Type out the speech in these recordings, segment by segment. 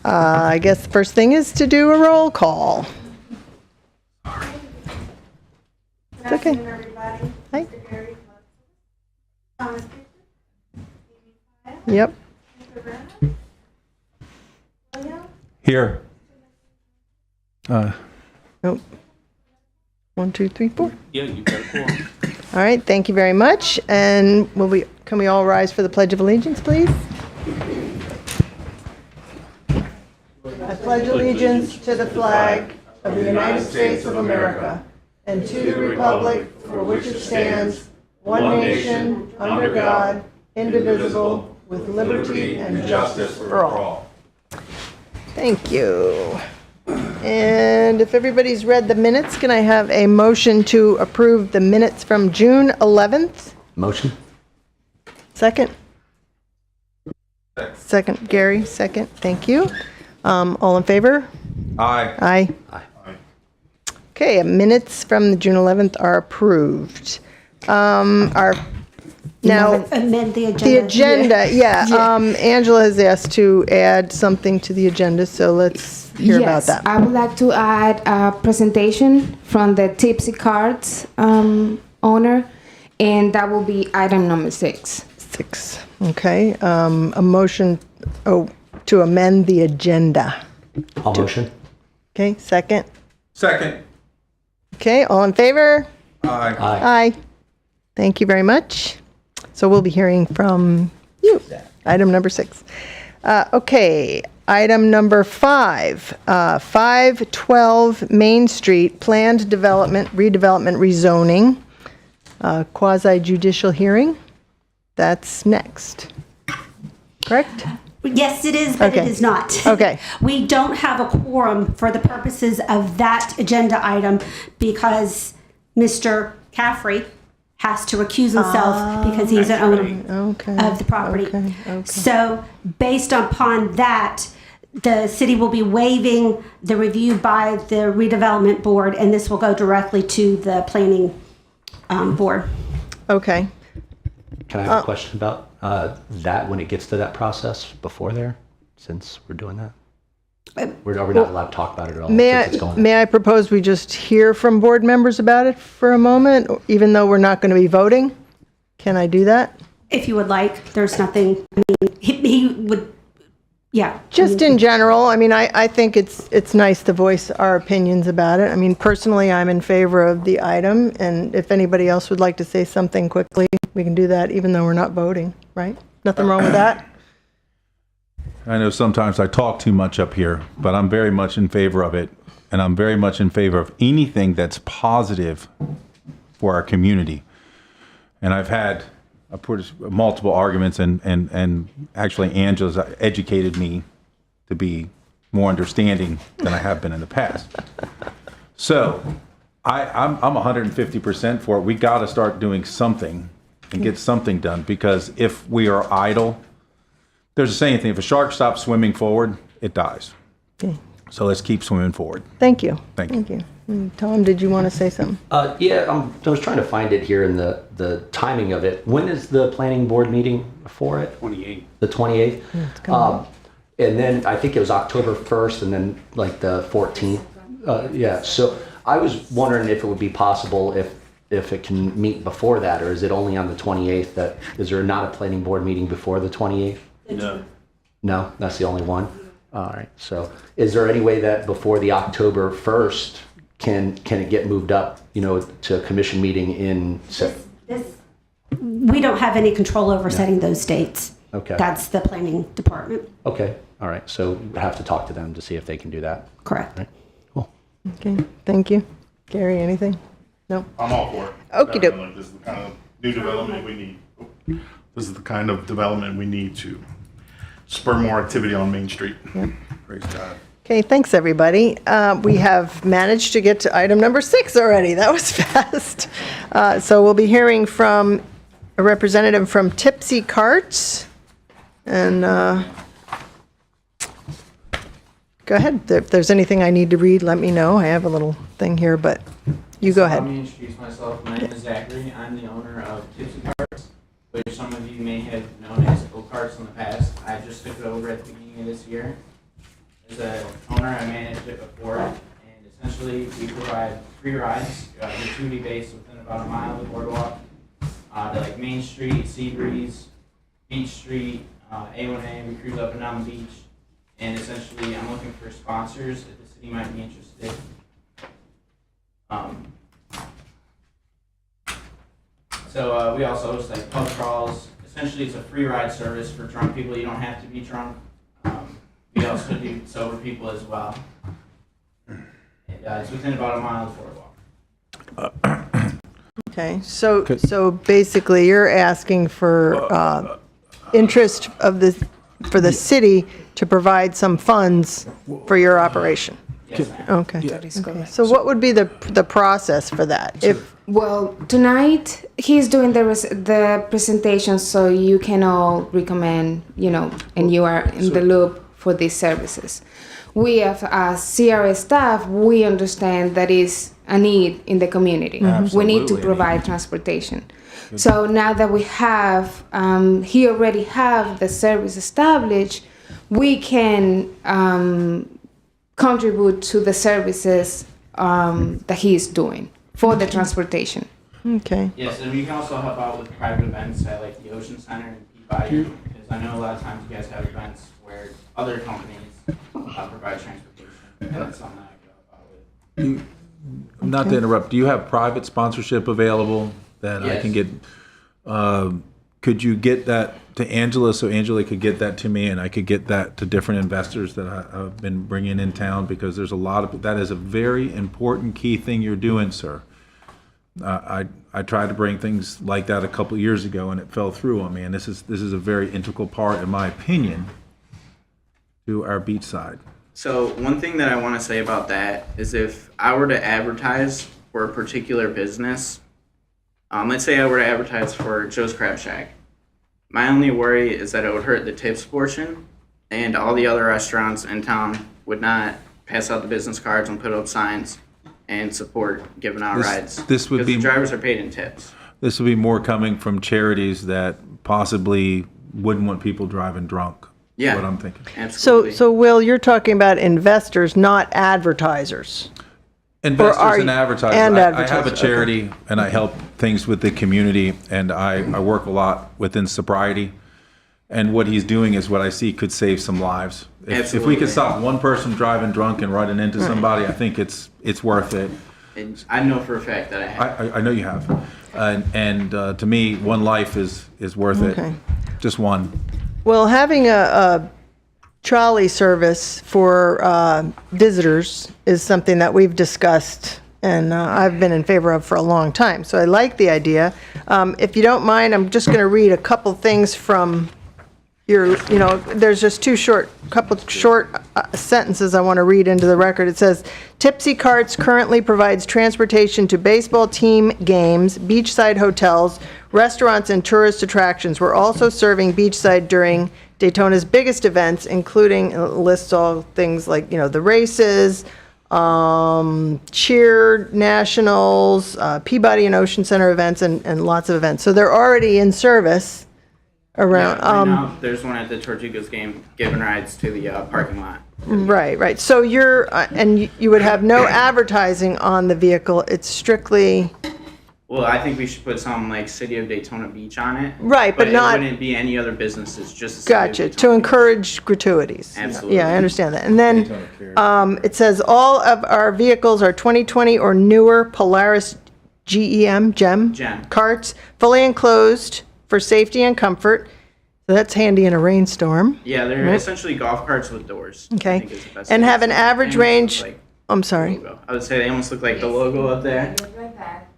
I guess the first thing is to do a roll call. It's okay. Good afternoon, everybody. Hi. Mr. Gary, Thomas Fisher, Yep. Mr. Brennan, William, Here. Nope. 1, 2, 3, 4. Yeah, you got a quorum. All right, thank you very much. And can we all rise for the Pledge of Allegiance, please? I pledge allegiance to the flag of the United States of America and to the republic for which it stands, one nation, under God, indivisible, with liberty and justice for all. Thank you. And if everybody's read the minutes, can I have a motion to approve the minutes from June 11th? Motion? Second? Second, Gary, second. Thank you. All in favor? Aye. Aye. Aye. Okay, minutes from the June 11th are approved. Now, amend the agenda. the agenda, yeah. Angela has asked to add something to the agenda, so let's hear about that. I would like to add a presentation from the Tipsy Cards owner, and that will be item number 6. 6, okay. A motion to amend the agenda. I'll motion. Okay, second. Second. Okay, all in favor? Aye. Aye. Aye. Thank you very much. So we'll be hearing from you. Item number 6. Okay, item number 5. 512 Main Street, planned development, redevelopment, rezoning, quasi-judicial hearing. That's next. Correct? Yes, it is, but Okay. it is not. Okay. We don't have a quorum for the purposes of that agenda item because Mr. Caffrey has to recuse himself because he's an owner Okay. of the property. Okay. So based upon that, the city will be waiving the review by the redevelopment board, and this will go directly to the planning board. Okay. Can I have a question about that when it gets to that process before there, since we're doing that? Are we not allowed to talk about it at all? since it's going May I propose we just hear from board members about it for a moment, even though we're not going to be voting? Can I do that? If you would like, there's nothing, I mean, he would, yeah. Just in general, I mean, I think it's nice to voice our opinions about it. I mean, personally, I'm in favor of the item, and if anybody else would like to say something quickly, we can do that even though we're not voting, right? Nothing wrong with that? I know sometimes I talk too much up here, but I'm very much in favor of it. And I'm very much in favor of anything that's positive for our community. And I've had multiple arguments, and actually Angela's educated me to be more understanding than I have been in the past. So I'm 150% for it. We got to start doing something and get something done, because if we are idle, there's a saying thing, if a shark stops swimming forward, it dies. Okay. So let's keep swimming forward. Thank you. Thank you. Tom, did you want to say something? Yeah, I was trying to find it here in the timing of it. When is the planning board meeting for it? 28. The 28th? it's coming up. And then I think it was October 1st and then like the 14th. Yeah, so I was wondering if it would be possible if it can meet before that, or is it only on the 28th? Is there not a planning board meeting before the 28th? No. No, that's the only one? All right, so is there any way that before the October 1st, can it get moved up, to a commission meeting in We don't have any control over setting those dates. Okay. That's the planning department. Okay, all right, so we have to talk to them to see if they can do that. Correct. Right. Cool. Okay, thank you. Gary, anything? No? I'm all for it. Okey doke. Definitely. This is the kind of new development we need. This is the kind of development we need to spur more activity on Main Street. Praise God. Okay, thanks, everybody. We have managed to get to item number 6 already. That was fast. So we'll be hearing from a representative from Tipsy Carts. And go ahead. If there's anything I need to read, let me know. I have a little thing here, but you go ahead. Let me introduce myself. My name is Zachary. I'm the owner of Tipsy Carts, which some of you may have known as Go Carts in the past. I just took it over at the beginning of this year. As an owner, I managed it before, and essentially we provide free rides, gratuity based within about a mile of the boardwalk, to like Main Street, Seabreeze, Beach Street, A1A. We cruise up and down the beach, and essentially I'm looking for sponsors if the city might be interested. So we also host like pub crawls. Essentially, it's a free ride service for drunk people. You don't have to be drunk. We also do sober people as well. And, it's within about a mile of the boardwalk. Okay, so basically you're asking for interest for the city to provide some funds for your operation? Yes, ma'am. Okay. Okay. So what would be the process for that? Well, tonight he's doing the presentation, so you can all recommend, and you are in the loop for these services. We have, as CRA staff, we understand that is a need in the community. We need to provide transportation. So now that we have, he already have the service established, we can contribute to the services that he is doing for the transportation. Okay. Yes, and we can also help out with private events at like the Ocean Center and Peabody, because I know a lot of times you guys have events where other companies provide transportation, and that's something that I can help out with. Not to interrupt, do you have private sponsorship available that I Yes. can get? Could you get that to Angela so Angela could get that to me and I could get that to different investors that I've been bringing in town? Because there's a lot of, that is a very important key thing you're doing, sir. I tried to bring things like that a couple of years ago and it fell through on me. And this is a very integral part, in my opinion, to our Beachside. So one thing that I want to say about that is if I were to advertise for a particular business, let's say I were to advertise for Joe's Crab Shack, my only worry is that it would hurt the tips portion, and all the other restaurants in town would not pass out the business cards and put up signs and support giving out rides. This would because be the drivers are paid in tips. This would be more coming from charities that possibly wouldn't want people driving drunk. Yeah. What I'm thinking. Absolutely. So Will, you're talking about investors, not advertisers. Investors Or are and you- advertisers. and I have a advertisers, charity and I help things with the community and I work a lot within sobriety. And what he's doing is what I see could save some lives. If we Absolutely. could stop one person driving drunk and running into somebody, I think it's worth it. And I know for a fact that I have. I know you have. And to me, one life is worth Okay. it. Just one. Well, having a trolley service for visitors is something that we've discussed and I've been in favor of for a long time. So I like the idea. If you don't mind, I'm just going to read a couple things from your, there's just couple short sentences I want to read into the record. It says, Tipsy Carts currently provides transportation to baseball team games, beachside hotels, restaurants, and tourist attractions. We're also serving beachside during Daytona's biggest events, including, lists all things like, the races, cheer nationals, Peabody and Ocean Center events, and lots of events. So they're already in service around. Right now, there's one at the Tortugas game giving rides to the parking lot. Right. So you're, and you would have no advertising on the vehicle. It's strictly, Well, I think we should put something like City of Daytona Beach on it. Right, but not- It wouldn't be any other businesses, just the City of gotcha, Daytona to Beach. encourage gratuities. Absolutely. Yeah, I understand that. And then it says all of our vehicles are 2020 or newer Polaris GEM carts, fully enclosed for safety and comfort. So that's handy in a rainstorm. Yeah, they're Right. essentially golf carts with doors. I Okay. think is the best And way to have an say it. average They almost range, look like I'm the sorry. logo. I would say they almost look like the logo up there.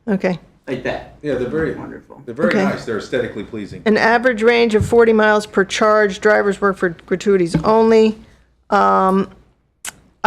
Okay. Like that. Yeah, they're very Wonderful. They're very Okay. nice. They're aesthetically pleasing. An average range of 40 miles per charge. Drivers work for gratuities only. I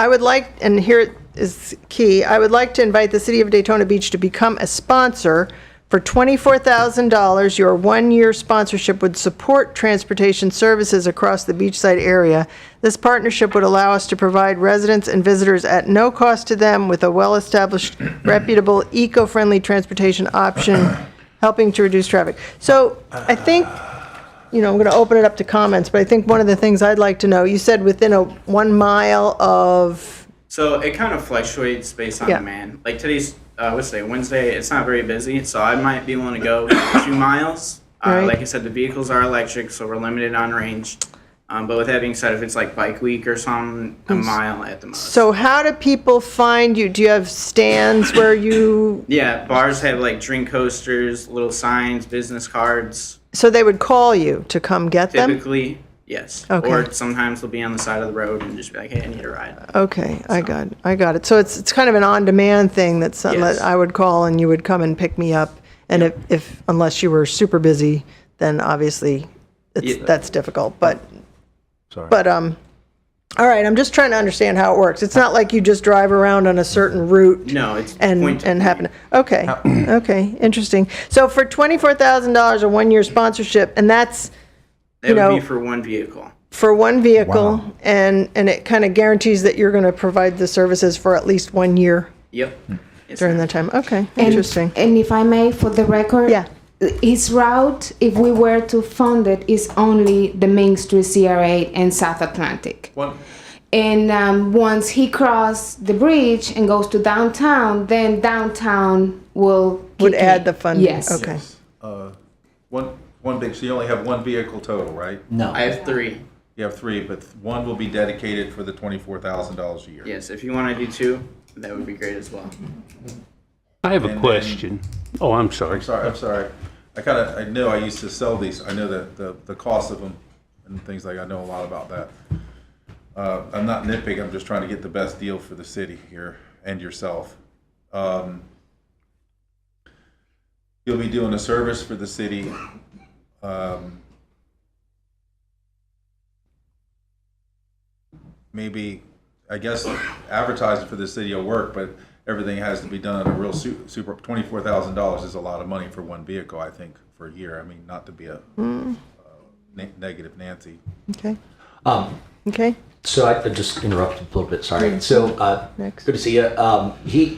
would like, and here is key, I would like to invite the City of Daytona Beach to become a sponsor. For $24,000, your one-year sponsorship would support transportation services across the beachside area. This partnership would allow us to provide residents and visitors at no cost to them with a well-established, reputable, eco-friendly transportation option, helping to reduce traffic. So I think I'm going to open it up to comments, but I think one of the things I'd like to know, you said within 1 mile of, So it kind of fluctuates based on Yeah. demand. Like today's, what's today, Wednesday, it's not very busy, so I might be willing to go 2 miles. Right. Like I said, the vehicles are electric, so we're limited on range. But with that being said, if it's like bike week or something, a mile at the most. so how do people find you? Do you have stands where you, Yeah, bars have like drink coasters, little signs, business cards. so they would call you to come get them? Typically, yes. Okay. Or sometimes they'll be on the side of the road and just be like, hey, I need a ride. Okay, I got it. So it's kind of an on-demand thing that's something Yes. that I would call and you would come and pick me up. And if unless you were super busy, then obviously Yeah. that's difficult. But Sorry. all right, I'm just trying to understand how it works. It's not like you just drive around on a certain route. No, it's And point to point. happen. Okay, okay, interesting. So for $24,000 a 1-year sponsorship, and that's That you would know, be for one vehicle. for one vehicle, Wow. and it kind of guarantees that you're going to provide the services for at least 1 year Yep. Yes, during ma'am. that time. Okay, And- interesting. And if I may, for the record, Yeah. his route, if we were to fund it, is only the Main Street CR8 and South Atlantic. And once he crosses the bridge and goes to downtown, then downtown will Would kick add in. the funding. Yes. Okay. One big, so you only have one vehicle total, right? No. I have 3. You have 3, but one will be dedicated for the $24,000 a year. Yes, if you want to do 2, that would be great as well. I have a And question. Oh, I'm sorry. I'm sorry. I know I used to sell these. I know that the cost of them and things like, I know a lot about that. I'm not nitpicking, I'm just trying to get the best deal for the city here and yourself. You'll be doing a service for the city. Maybe, I guess advertising for the city will work, but everything has to be done at a real super, $24,000 is a lot of money for one vehicle, I think, for a year. I mean, not to be a negative Nancy. Okay. Okay. So I just interrupted a little bit, sorry. So, Next. good to see you.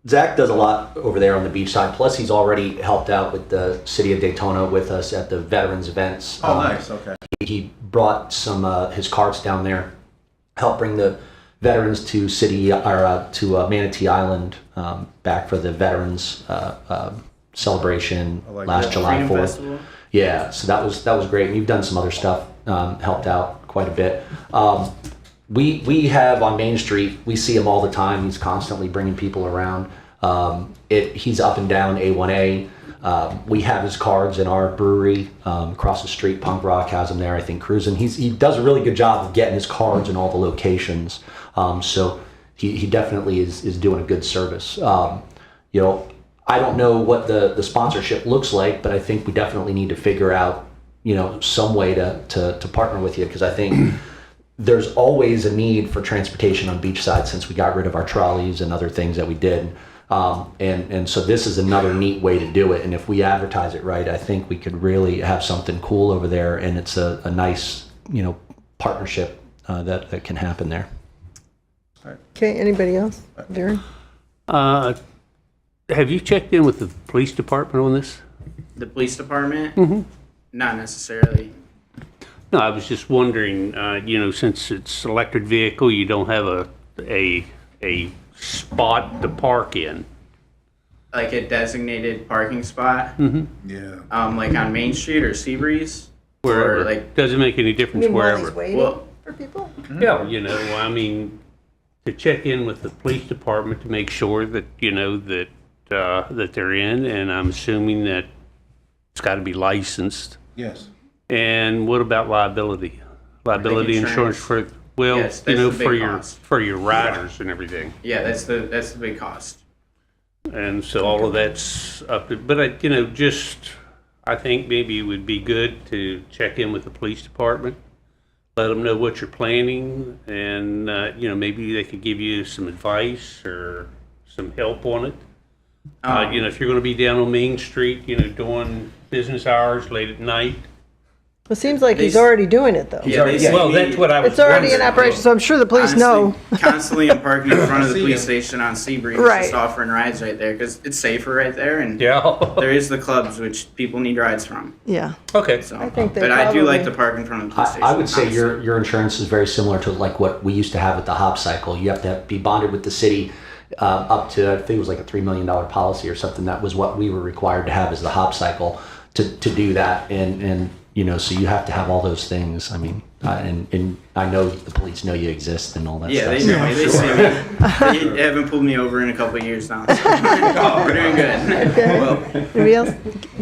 Zach does a lot over there on the Beachside, plus he's already helped out with the city of Daytona with us at the veterans events. Oh, nice, okay. He brought some his carts down there, helped bring the veterans to to Manatee Island back for the veterans celebration like last that. July Freedom 4th. Festival. Yeah, so that was great. And you've done some other stuff, helped out quite a bit. We have on Main Street, we see him all the time. He's constantly bringing people around. He's up and down A1A. We have his cards in our brewery across the street. Punk Rock has them there, I think, cruising. He does a really good job of getting his cards in all the locations. So he definitely is doing a good service. I don't know what the sponsorship looks like, but I think we definitely need to figure out, some way to partner with you, because I think there's always a need for transportation on Beachside since we got rid of our trolleys and other things that we did. And so this is another neat way to do it. And if we advertise it right, I think we could really have something cool over there. And it's a nice, partnership that can happen there. Okay, anybody else? Darren? Have you checked in with the police department on this? The police department? Mm-hmm. Not necessarily. No, I was just wondering, since it's electric vehicle, you don't have a spot to park in. Like a designated parking spot? Yeah. Like on Main Street or Seabreeze? Wherever. Or like, Doesn't make any difference wherever. waiting Well- for people? Yeah, to check in with the police department to make sure that, that they're in, and I'm assuming that it's got to be licensed. Yes. And what about liability? Liability insurance for, Yes, that's the big cost. for your riders and everything. yeah, that's the big cost. And so all of that's up to, but I think maybe it would be good to check in with the police department, let them know what you're planning, and, maybe they could give you some advice or some help on it. If you're going to be down on Main Street, doing business hours late at night, It seems like They he's s- already doing it, though. Yeah, they see Well, me- that's what I was It's already in wondering. operation, so I'm sure the police know. Honestly, constantly I'm parking in front of the police station on Seabreeze, Right. just offering rides right there because it's safer right there, and Yeah. there is the clubs which people need rides from. Yeah. Okay. So, I think they but I do like probably- to park in front of the police station. I would say honestly. your insurance is very similar to like what we used to have with the hop cycle. You have to be bonded with the city up to, I think it was like a $3 million policy or something. That was what we were required to have as the hop cycle to do that. And you know, so you have to have all those things. I mean, and I know the police know you exist and all that Yeah, stuff. they know me. They see me. They haven't pulled me over in a couple of years now. So we're doing good. Okay. Anybody else?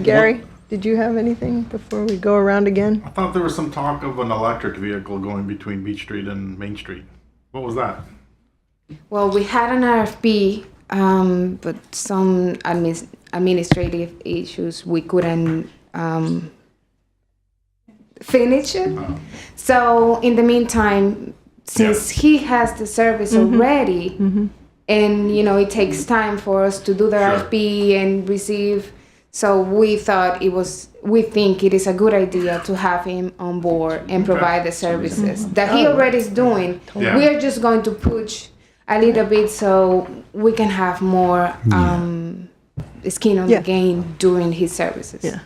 Gary, did you have anything before we go around again? I thought there was some talk of an electric vehicle going between Beach Street and Main Street. What was that? Well, we had an RFP, but some administrative issues we couldn't finish it. So in the meantime, since he has the service already, and you know it takes time for us to do the Sure. RFP and receive, so we thought we think it is a good idea to have him on board and provide the services that he already is doing. Yeah. We are just going to push a little bit so we can have more skin on Yeah. the game during his services. Yeah.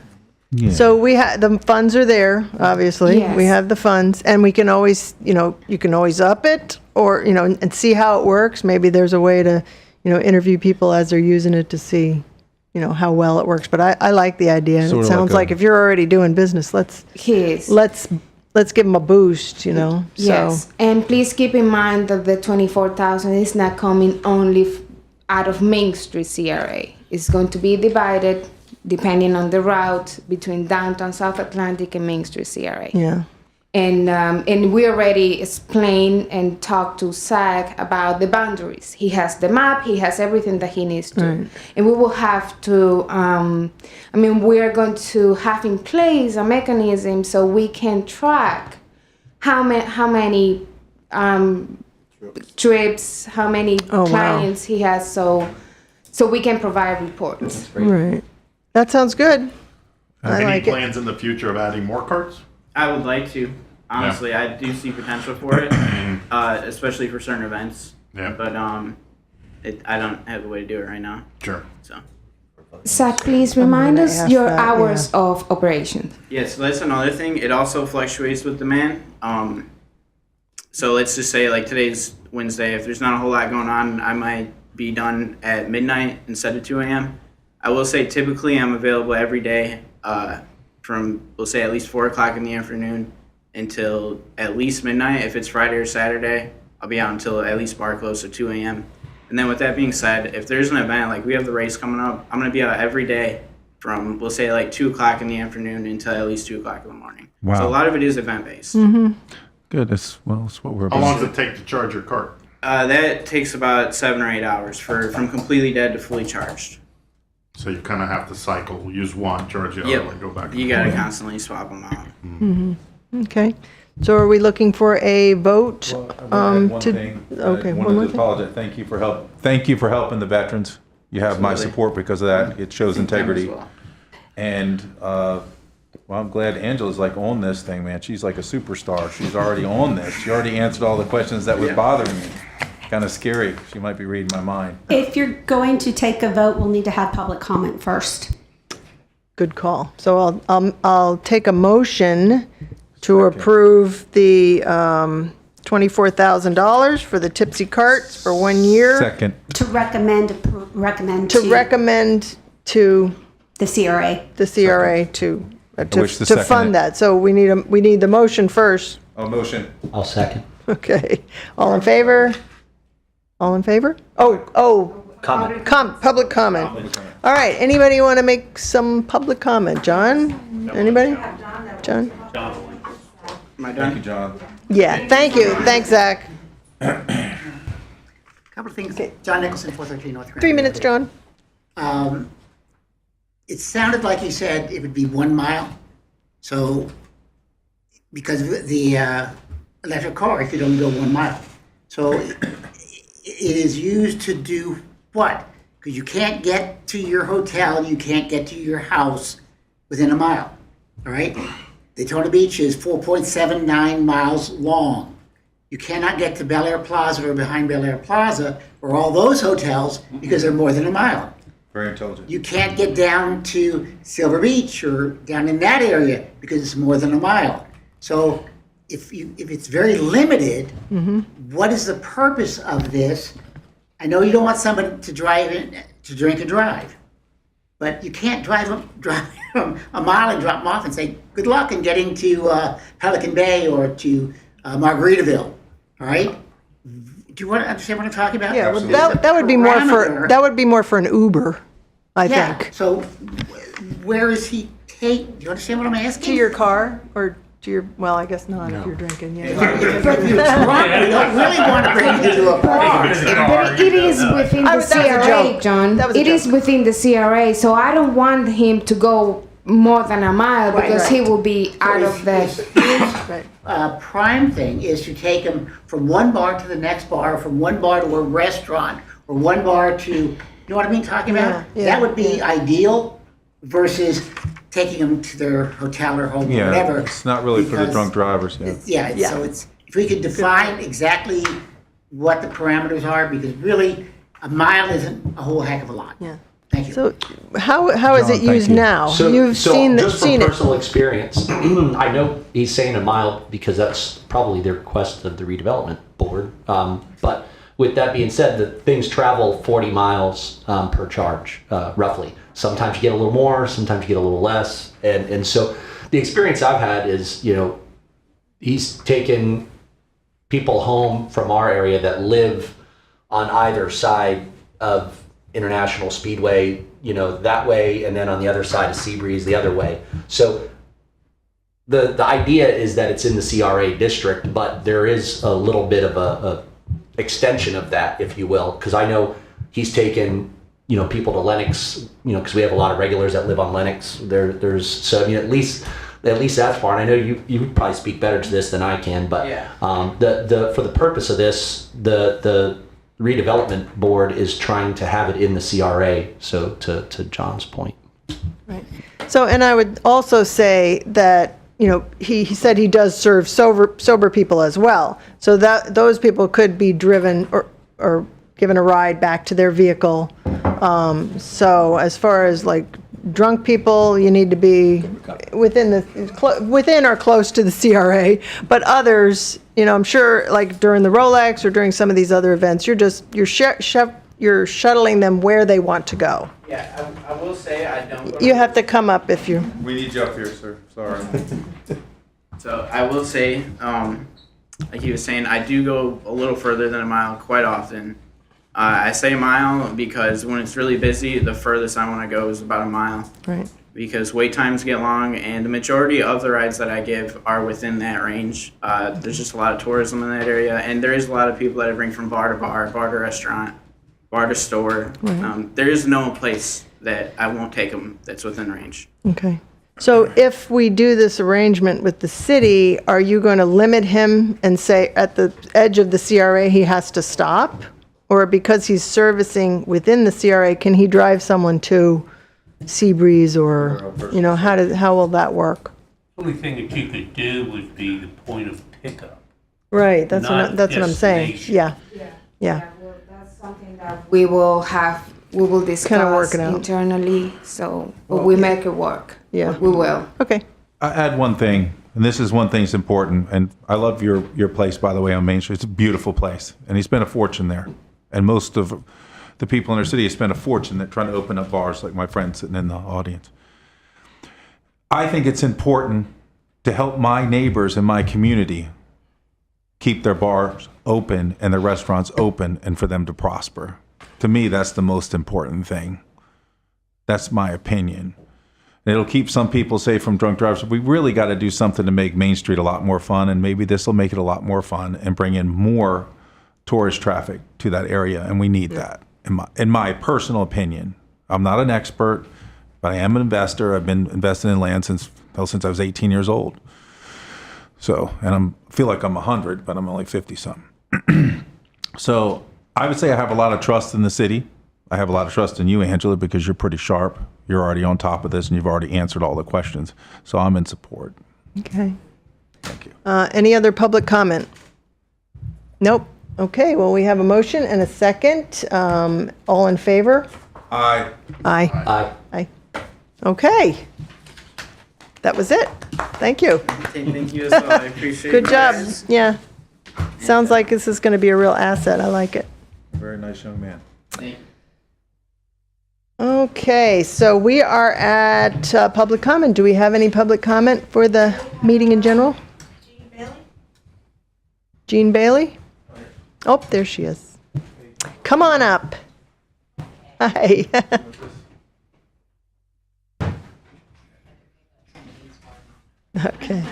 So we have, the funds are there, obviously. Yes. We have the funds, and we can always, you know, you can always up it or, you know, and see how it works. Maybe there's a way to, you know, interview people as they're using it to see, you know, how well it works. But I like the idea. And Sort it of sounds like like if you're already doing business, let's He is. give them a boost, you know? Yes, and please keep in mind that the 24,000 is not coming only out of Main Street CRA. It's going to be divided depending on the route between downtown South Atlantic and Main Street CRA. Yeah. And we already explained and talked to Zach about the boundaries. He has the map, he has everything that he needs to. Right. And we will have to, we are going to have in place a mechanism so we can track how many trips, how many Oh, wow. clients he has, so we can provide reports. Right. That sounds good. I Any like it. plans in the future of adding more carts? I would like to. Honestly, I do see potential for it, especially for certain events. Yeah. But I don't have a way to do it right now. Sure. So Zach, please remind gonna us ask your that, hours of operation. yeah, so that's another thing. It also fluctuates with demand. So let's just say like today's Wednesday. If there's not a whole lot going on, I might be done at midnight instead of 2 a.m. I will say typically I'm available every day from, we'll say, at least 4 o'clock in the afternoon until at least midnight. If it's Friday or Saturday, I'll be out until at least bar close, so 2 a.m. And then with that being said, if there's an event, like we have the race coming up, I'm going to be out every day from, we'll say, like 2 o'clock in the afternoon until at least 2 o'clock in the morning. Wow. So a lot of it is event-based. Good. That's what we're How about. long does it take to charge your cart? That takes about 7 or 8 hours from completely dead to fully charged. So you kind of have to cycle, use one, charge the other Yep. one, go back. You got to constantly swap them out. Okay. So are we looking for a vote? One to- thing. okay, I one wanted more to thing. apologize. Thank you for help. Thank you for helping the veterans. You have my Absolutely. support because of that. It shows integrity. As well. And well, I'm glad Angela's like on this thing, man. She's like a superstar. She's already on this. She already answered all the questions that was Yeah. bothering me. Kind of scary. She might be reading my mind. If you're going to take a vote, we'll need to have public comment first. Good call. So I'll take a motion to approve the $24,000 for the tipsy carts for 1 year. Second. To recommend To recommend to the CRA. the CRA to wish to to second fund it. that. So we need the motion first. Oh, motion. I'll second. Okay. All in favor? All in favor? Oh, Comment. public comment. All right. Anybody want to make some public comment? John? Anybody? John? Am I Thank done? you, John. Yeah. Thank you. Thanks, Zach. Couple of things. John Nicholson, 413 North Grand. 3 minutes, John. It sounded like he said it would be 1 mile. So, because of the electric car, it could only go 1 mile. So, it is used to do what? Because you can't get to your hotel, you can't get to your house within a mile. All right? Daytona Beach is 4.79 miles long. You cannot get to Bel Air Plaza or behind Bel Air Plaza or all those hotels because they're more than a mile. Very intelligent. You can't get down to Silver Beach or down in that area because it's more than a mile. So if it's very limited, what is the purpose of this? I know you don't want somebody to drive in, to drink and drive, but you can't drive a mile and drop them off and say, good luck in getting to Pelican Bay or to Margaritaville, all right? Do you want to understand what I'm talking about? Yeah, well, There's a that would be more parameter. that would be more for an Uber, I Yeah, think. so where is he take, do you understand what I'm asking? To your car or to your, well, I guess not if you're drinking, yeah. If you're drunk, we don't really want to bring you to a bar. But it is within I the was- that was a CRA, joke. John. That was a It is joke. within the CRA, so I don't want him to go more than a mile Right, because right. he will be out of the. Right. Prime thing is to take them from one bar to the next bar, from one bar to a restaurant, or one bar to, you know what I mean talking about? Yeah, That would be ideal versus taking them to their hotel or home or Yeah, whatever. it's not really for the because drunk drivers, yeah. So it's, if we could define exactly what the parameters are, because really, a mile isn't a whole heck of a lot. Yeah. Thank you. So how is John, it thank used you. now? So, You've so seen just seen from it. personal experience, I know he's saying a mile because that's probably the request of the redevelopment board. But with that being said, the things travel 40 miles per charge, roughly. Sometimes you get a little more, sometimes you get a little less. And so the experience I've had is, you know, he's taken people home from our area that live on either side of International Speedway, you know, that way, and then on the other side of Seabreeze the other way. So the idea is that it's in the CRA district, but there is a little bit of a extension of that, if you will, because I know he's taken, you know, people to Lenox, you know, because we have a lot of regulars that live on Lenox. There's so I mean, at least that's far. And I know you would probably speak better to this than I can, but for the purpose of this, the redevelopment board is trying to have it in the CRA. So to John's point. Right. So, and I would also say that, you know, he said he does serve sober people as well. So that those people could be driven or given a ride back to their vehicle. So as far as like drunk people, you need to be within or close to the CRA. But others, you know, I'm sure like during the Rolex or during some of these other events, you're shuttling them where they want to go. Yeah, I will say I don't. You have to come up if you. We need you up here, sir. Sorry. So I will say, like he was saying, I do go a little further than a mile quite often. I say a mile because when it's really busy, the furthest I want to go is about a mile. Right. Because wait times get long, and the majority of the rides that I give are within that range. There's just a lot of tourism in that area, and there is a lot of people that I bring from bar to bar, bar to restaurant, bar to store. There is no place that I won't take them that's within range. Okay. So if we do this arrangement with the city, are you going to limit him and say at the edge of the CRA he has to stop? Or because he's servicing within the CRA, can he drive someone to Seabreeze or, you know, how will that work? Only thing that you could do would be the point of pickup. Right, that's Not what I'm saying. destination. Yeah. Well, that's something that we will discuss work it out. internally. So we make it work. Yeah. We will. Okay. I add one thing, and this is one thing that's important, and I love your place, by the way, on Main Street. It's a beautiful place, and he spent a fortune there. And most of the people in our city have spent a fortune that trying to open up bars, like my friend sitting in the audience. I think it's important to help my neighbors in my community keep their bars open and their restaurants open and for them to prosper. To me, that's the most important thing. That's my opinion. It'll keep some people safe from drunk drivers. We really got to do something to make Main Street a lot more fun, and maybe this will make it a lot more fun and bring in more tourist traffic to that area, and we need that. In my personal opinion, I'm not an expert, but I am an investor. I've been investing in land since I was 18 years old. So, and I feel like I'm 100, but I'm only 50 something. So I would say I have a lot of trust in the city. I have a lot of trust in you, Angela, because you're pretty sharp. You're already on top of this, and you've already answered all the questions. So I'm in support. Okay. Thank you. Any other public comment? Nope. Okay, well, we have a motion and a second. All in favor? Aye. Aye. Aye. Aye. Okay. That was it. Thank you. Thank you as well. I appreciate Good you job. guys. Yeah. Sounds like this is going to be a real asset. I like it. Very nice young man. Thank you. Okay, so we are at public comment. Do we have any public comment for the meeting in general? Jean Bailey? Oh, there she is. Come on up. Hi. Okay.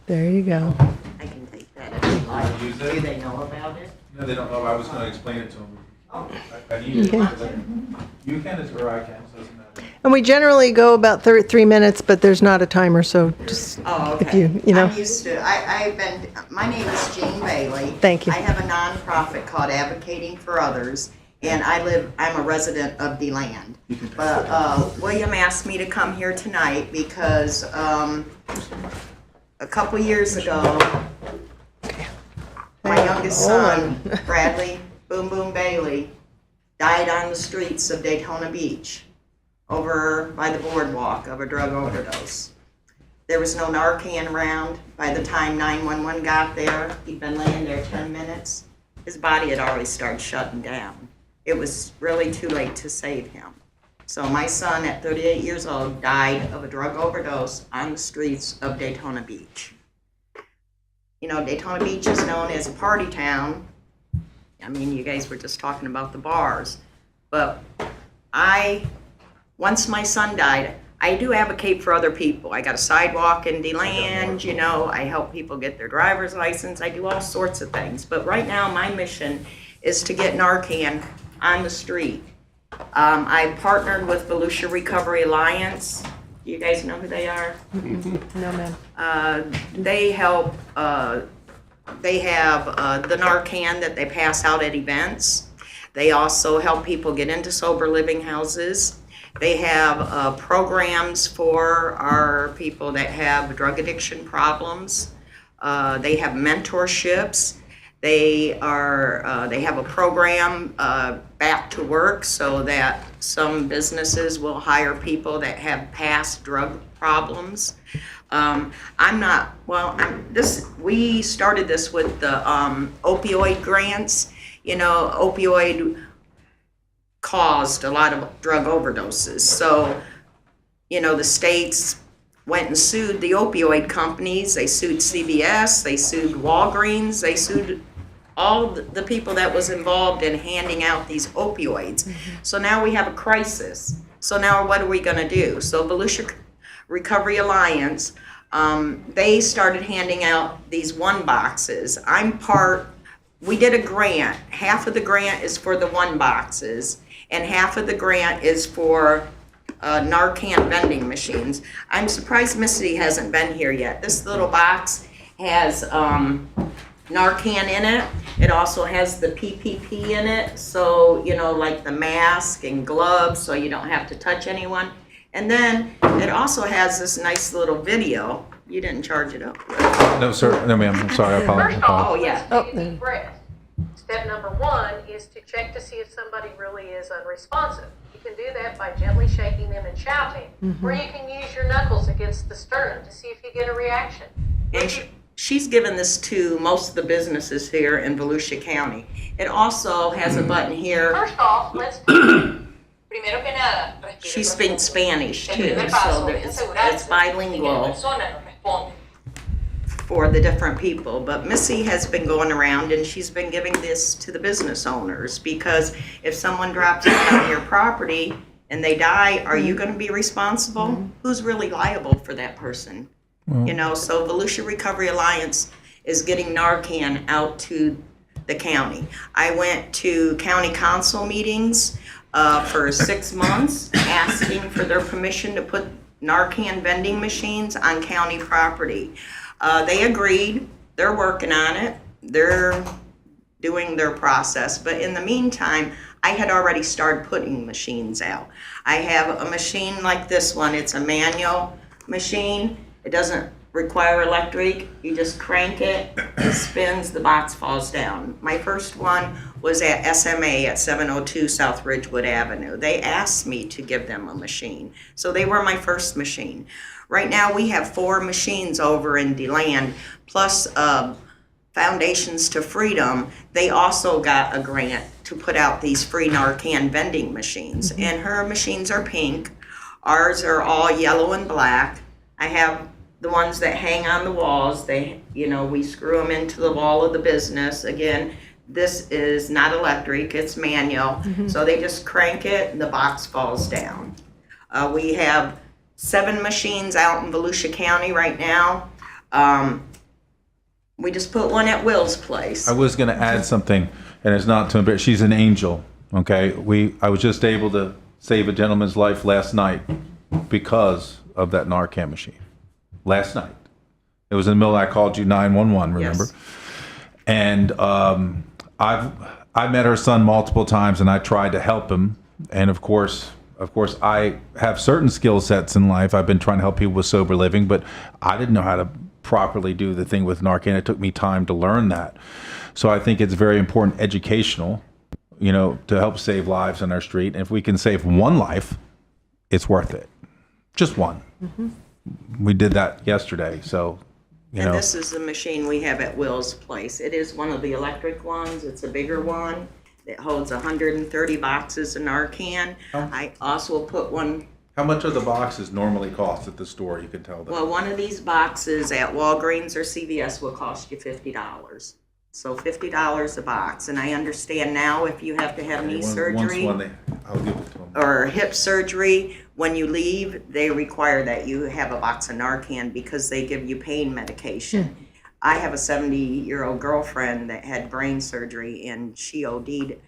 There you go. I can take that if you like. Do they know about it? No, they don't know. I was going to explain it to them. I need it. You can, or I can. It doesn't matter. And we generally go about 3 minutes, but there's not a timer, so just Oh, if okay. you know. I'm used to, my name is Jean Bailey. Thank you. I have a nonprofit called Advocating for Others, and I'm a resident of DeLand. But William asked me to come here tonight because a couple years ago, my youngest son, Bradley Boom Boom Bailey, died on the streets of Daytona Beach over by the boardwalk of a drug overdose. There was no Narcan around. By the time 911 got there, he'd been laying there 10 minutes. His body had already started shutting down. It was really too late to save him. So my son, at 38 years old, died of a drug overdose on the streets of Daytona Beach. You know, Daytona Beach is known as a party town. I mean, you guys were just talking about the bars. But once my son died, I do advocate for other people. I got a sidewalk in DeLand, you know, I help people get their driver's license. I do all sorts of things. But right now, my mission is to get Narcan on the street. I partnered with Volusia Recovery Alliance. You guys know who they are? No, ma'am. They help, they have the Narcan that they pass out at events. They also help people get into sober living houses. They have programs for our people that have drug addiction problems. They have mentorships. They have a program, Back to Work, so that some businesses will hire people that have past drug problems. We started this with the opioid grants. You know, opioid caused a lot of drug overdoses. So, you know, the states went and sued the opioid companies. They sued CVS, they sued Walgreens, they sued all the people that was involved in handing out these opioids. So now we have a crisis. So now what are we gonna do? So Volusia Recovery Alliance, they started handing out these 1 boxes. We did a grant. Half of the grant is for the 1 boxes, and half of the grant is for Narcan vending machines. I'm surprised Missy hasn't been here yet. This little box has Narcan in it. It also has the PPP in it, so, you know, like the mask and gloves, so you don't have to touch anyone. And then it also has this nice little video. You didn't charge it up. No, sir. No, ma'am. I'm sorry. I apologize. First off, Oh, yeah. let's take a deep breath. Step number 1 is to check to see if somebody really is unresponsive. You can do that by gently shaking them and shouting, or you can use your knuckles against the sternum to see if you get a reaction. And she's given this to most of the businesses here in Volusia County. It also has a button here. First off, let's primero que nada, respire She speaks Spanish El too, primer so paso es it's asegurarse de que la bilingual persona nos responde. for the different people. But Missy has been going around and she's been giving this to the business owners, because if someone drops it on your property and they die, are you going to be responsible? Who's really liable for that person? You know, so Volusia Recovery Alliance is getting Narcan out to the county. I went to county council meetings for 6 months asking for their permission to put Narcan vending machines on county property. They agreed. They're working on it. They're doing their process. But in the meantime, I had already started putting machines out. I have a machine like this one. It's a manual machine. It doesn't require electric. You just crank it, it spins, the box falls down. My first one was at SMA at 702 South Ridgewood Avenue. They asked me to give them a machine, so they were my first machine. Right now, we have 4 machines over in DeLand, plus Foundations to Freedom. They also got a grant to put out these free Narcan vending machines, and her machines are pink. Ours are all yellow and black. I have the ones that hang on the walls. They, we screw them into the wall of the business. Again, this is not electric, it's manual. So they just crank it and the box falls down. We have 7 machines out in Volusia County right now. We just put one at Will's place. I was going to add something, and it's not to embarrass. She's an angel. Okay, I was just able to save a gentleman's life last night because of that Narcan machine. Last night, it was in the middle. I called you 911. Remember? Yes. And I met her son multiple times, and I tried to help him. And of course, I have certain skill sets in life. I've been trying to help people with sober living, but I didn't know how to properly do the thing with Narcan. It took me time to learn that. So I think it's very important, educational, to help save lives on our street. And if we can save one life, it's worth it. Just one. We did that yesterday. So, And this is the machine we have at Will's place. It is one of the electric ones. It's a bigger one. It holds 130 boxes of Narcan. I also put one. How much are the boxes normally cost at the store? You can tell them. Well, one of these boxes at Walgreens or CVS will cost you $50. So $50 a box. And I understand now if you have to have knee surgery I'll give it to them. or hip surgery, when you leave, they require that you have a box of Narcan because they give you pain medication. I have a 70-year-old girlfriend that had brain surgery, and she OD'd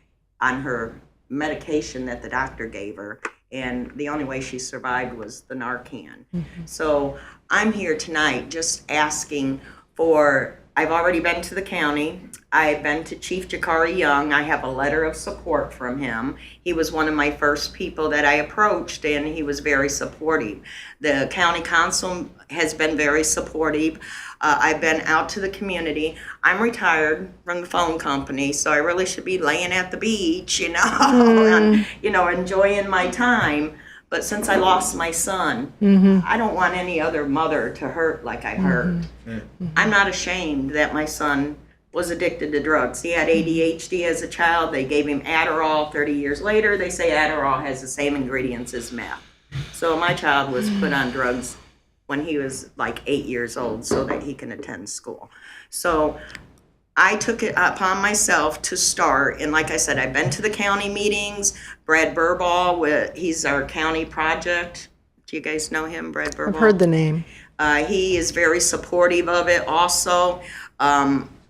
on her medication that the doctor gave her, and the only way she survived was the Narcan. So I'm here tonight just asking for, I've already been to the county. I've been to Chief Jakari Young. I have a letter of support from him. He was one of my first people that I approached, and he was very supportive. The county council has been very supportive. I've been out to the community. I'm retired from the phone company, so I really should be laying at the beach, and, enjoying my time. But since I lost my son, I don't want any other mother to hurt like I hurt. I'm not ashamed that my son was addicted to drugs. He had ADHD as a child. They gave him Adderall. 30 years later, they say Adderall has the same ingredients as meth. So my child was put on drugs when he was like 8 years old so that he can attend school. So I took it upon myself to start, and like I said, I've been to the county meetings. Brad Burball, he's our county project. Do you guys know him, Brad Burball? I've heard the name. He is very supportive of it also.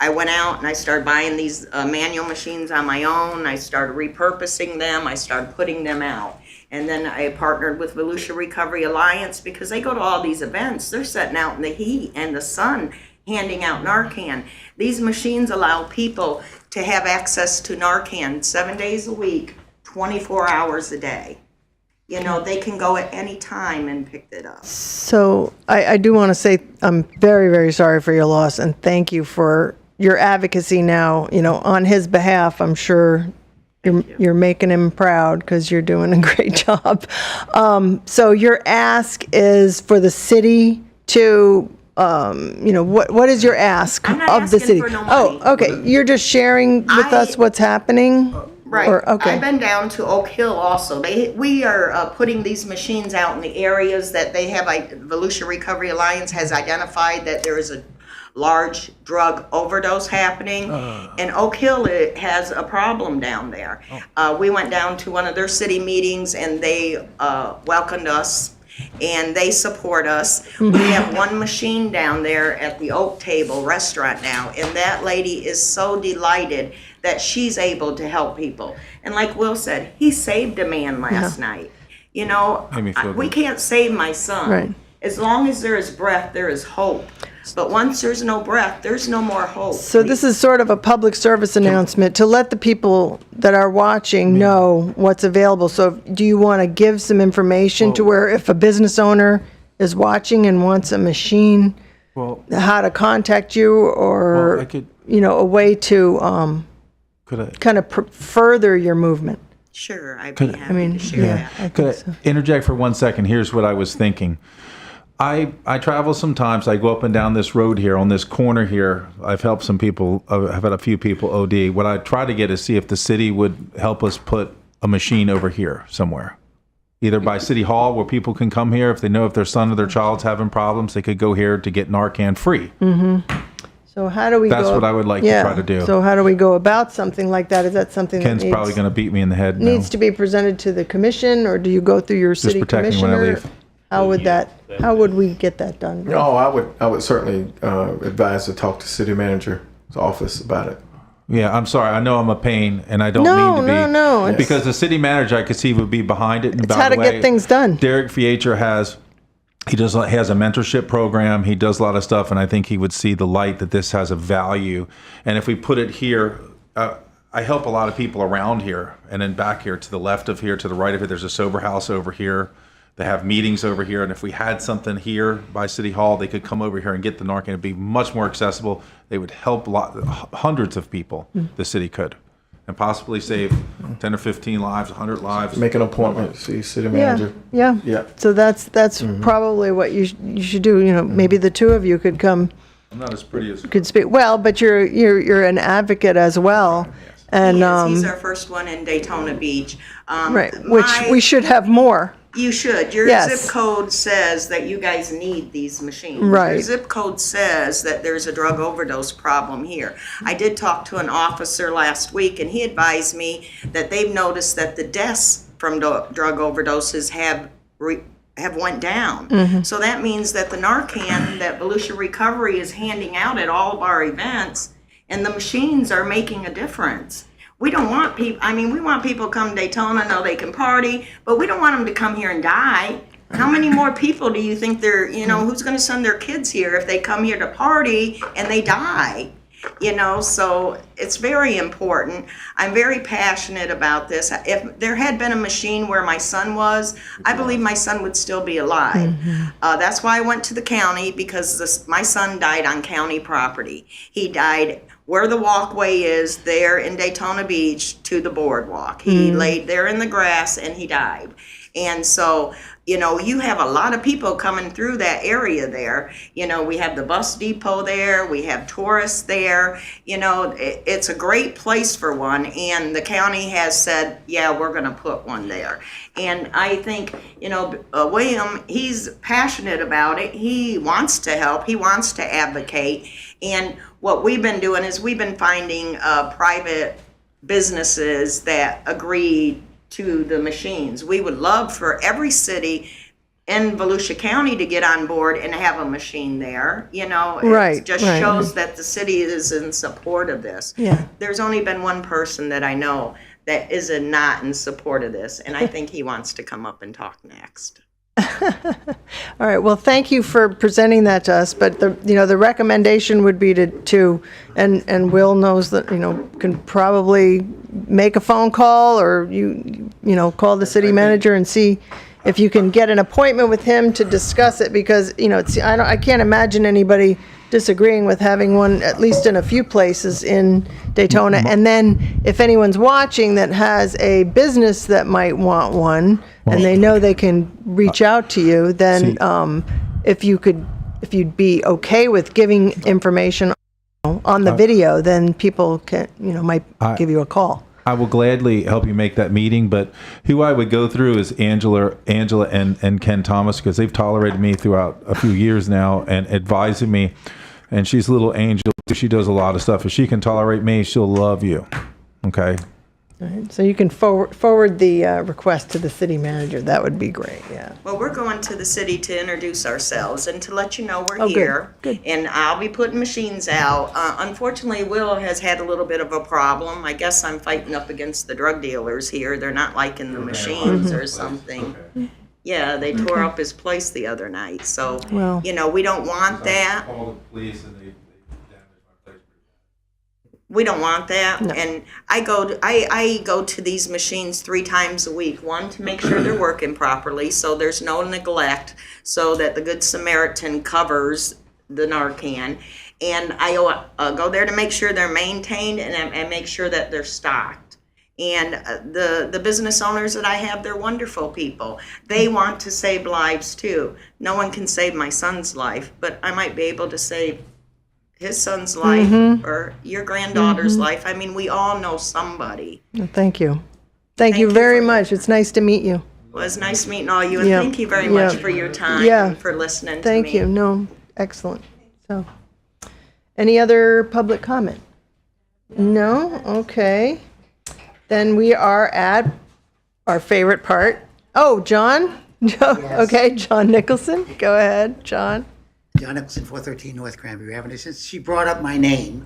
I went out and I started buying these manual machines on my own. I started repurposing them. I started putting them out. And then I partnered with Volusia Recovery Alliance because they go to all these events. They're sitting out in the heat and the sun handing out Narcan. These machines allow people to have access to Narcan 7 days a week, 24 hours a day. They can go at any time and pick it up. So I do want to say I'm very, very sorry for your loss, and thank you for your advocacy now, on his behalf. I'm sure you're making him proud because you're doing a great job. So your ask is for the city to, what is your ask I'm not of the asking city? for no money. Oh, okay. You're just sharing with us what's happening? Right. Okay. I've been down to Oak Hill also. We are putting these machines out in the areas that they have. Volusia Recovery Alliance has identified that there is a large drug overdose happening. And Oak Hill has a problem down there. We went down to one of their city meetings, and they welcomed us, and they support us. We have one machine down there at the Oak Table restaurant now, and that lady is so delighted that she's able to help people. And like Will said, he saved a man last night. Made me feel We good. can't save my son. Right. As long as there is breath, there is hope. But once there's no breath, there's no more hope. So this is sort of a public service announcement to let the people that are watching know what's available. So do you want to give some information to where if a business owner is watching and wants a machine, Well, how to contact you, or I could, a way to could I? kind of further your movement. Sure, I'd be happy to share Yeah. that. I Could think so. I interject for 1 second? Here's what I was thinking. I travel sometimes. I go up and down this road here on this corner here. I've helped some people. I've had a few people OD. What I try to get is see if the city would help us put a machine over here somewhere, either by City Hall where people can come here if they know if their son or their child's having problems. They could go here to get Narcan free. So how do we That's go? what I would like to try to do. So how do we go about something like that? Is that something Ken's that needs, probably going to beat me in the head now. needs to be presented to the commission, or do you go through your city protect me when I commissioner? leave. How would that? How would we get that done? Oh, I would certainly advise to talk to city manager's office about it. Yeah, I'm sorry. I know I'm a pain, and I don't No, mean to be. no, no. It's- Because the city manager, I could see, would be behind it. And It's by how the to way, get things done. Derek Fiecher has a mentorship program. He does a lot of stuff, and I think he would see the light that this has a value. And if we put it here, I help a lot of people around here, and then back here to the left of here, to the right of it, there's a sober house over here. They have meetings over here, and if we had something here by City Hall, they could come over here and get the Narcan. It'd be much more accessible. They would help hundreds of people. The city could, and possibly save 10 or 15 lives, 100 lives. Make an appointment, see city Yeah, manager. yeah. Yeah. So that's probably what you should do. Maybe the two of you could come, I'm not as pretty as. could speak. Well, but you're an advocate as well, and He's our first one in Daytona Beach. right, which we should have more. You should. Your Yes. zip code says that you guys need these machines. Right. Your zip code says that there's a drug overdose problem here. I did talk to an officer last week, and he advised me that they've noticed that the deaths from drug overdoses have went down. So that means that the Narcan that Volusia Recovery is handing out at all of our events, and the machines are making a difference. We don't want people, we want people to come to Daytona, know they can party, but we don't want them to come here and die. How many more people do you think who's going to send their kids here if they come here to party and they die? So it's very important. I'm very passionate about this. If there had been a machine where my son was, I believe my son would still be alive. That's why I went to the county, because my son died on county property. He died where the walkway is there in Daytona Beach to the boardwalk. He laid there in the grass and he died. And so, you have a lot of people coming through that area there. We have the bus depot there, we have tourists there. It's a great place for one, and the county has said, yeah, we're going to put one there. And I think, William, he's passionate about it. He wants to help, he wants to advocate. And what we've been doing is we've been finding private businesses that agree to the machines. We would love for every city in Volusia County to get on board and have a machine there. Right, It just right. shows that the city is in support of this. Yeah. There's only been one person that I know that is not in support of this, and I think he wants to come up and talk next. All right. Well, thank you for presenting that to us. But the recommendation would be to and Will knows that can probably make a phone call, or call the city manager and see if you can get an appointment with him to discuss it, because I can't imagine anybody disagreeing with having one, at least in a few places in Daytona. And then if anyone's watching that has a business that might want one, and they know they can reach out to you, then if you'd be okay with giving information on the video, then people can might give you a call. I will gladly help you make that meeting, but who I would go through is Angela and Ken Thomas, because they've tolerated me throughout a few years now and advising me. And she's a little angel. She does a lot of stuff. If she can tolerate me, she'll love you. Okay? All right. So you can forward the request to the city manager. That would be great. Yeah. Well, we're going to the city to introduce ourselves and to let you know we're Oh, good, here. good. And I'll be putting machines out. Unfortunately, Will has had a little bit of a problem. I guess I'm fighting up against the drug dealers here. They're not liking the machines or something. Yeah, they tore up his place the other night. So, Well. We don't want that. Call the police and they damaged my place. We don't want that. No. And I go to these machines 3 times a week. One, to make sure they're working properly, so there's no neglect, so that the Good Samaritan covers the Narcan. And I go there to make sure they're maintained and make sure that they're stocked. And the business owners that I have, they're wonderful people. They want to save lives too. No one can save my son's life, but I might be able to save his son's life or your granddaughter's life. I mean, we all know somebody. Well, thank you. Thank you very much. It's nice to meet you. It was nice meeting all you, and Yeah. thank you very much Yeah. for your time Yeah. and for listening to me. Thank you. No, excellent. So, any other public comment? No? Okay. Then we are at our favorite part. Oh, John? Okay, John Nicholson. Go ahead, John. John Nicholson, 413 North Cranberry Avenue. Since she brought up my name,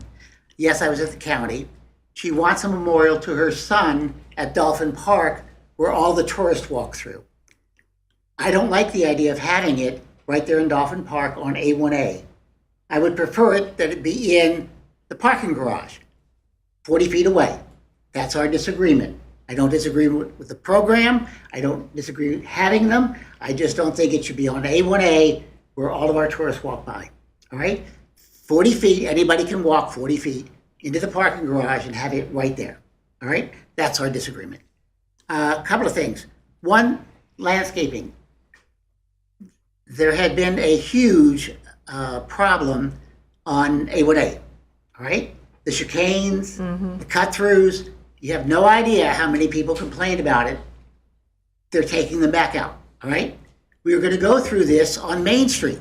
yes, I was at the county. She wants a memorial to her son at Dolphin Park where all the tourists walk through. I don't like the idea of having it right there in Dolphin Park on A1A. I would prefer it that it be in the parking garage, 40 feet away. That's our disagreement. I don't disagree with the program. I don't disagree with having them. I just don't think it should be on A1A where all of our tourists walk by. All right? 40 feet, anybody can walk 40 feet into the parking garage and have it right there. All right? That's our disagreement. A couple of things. One, landscaping. There had been a huge problem on A1A. All right? The chicanes, the cut-throughs. You have no idea how many people complained about it. They're taking them back out. All right? We are going to go through this on Main Street.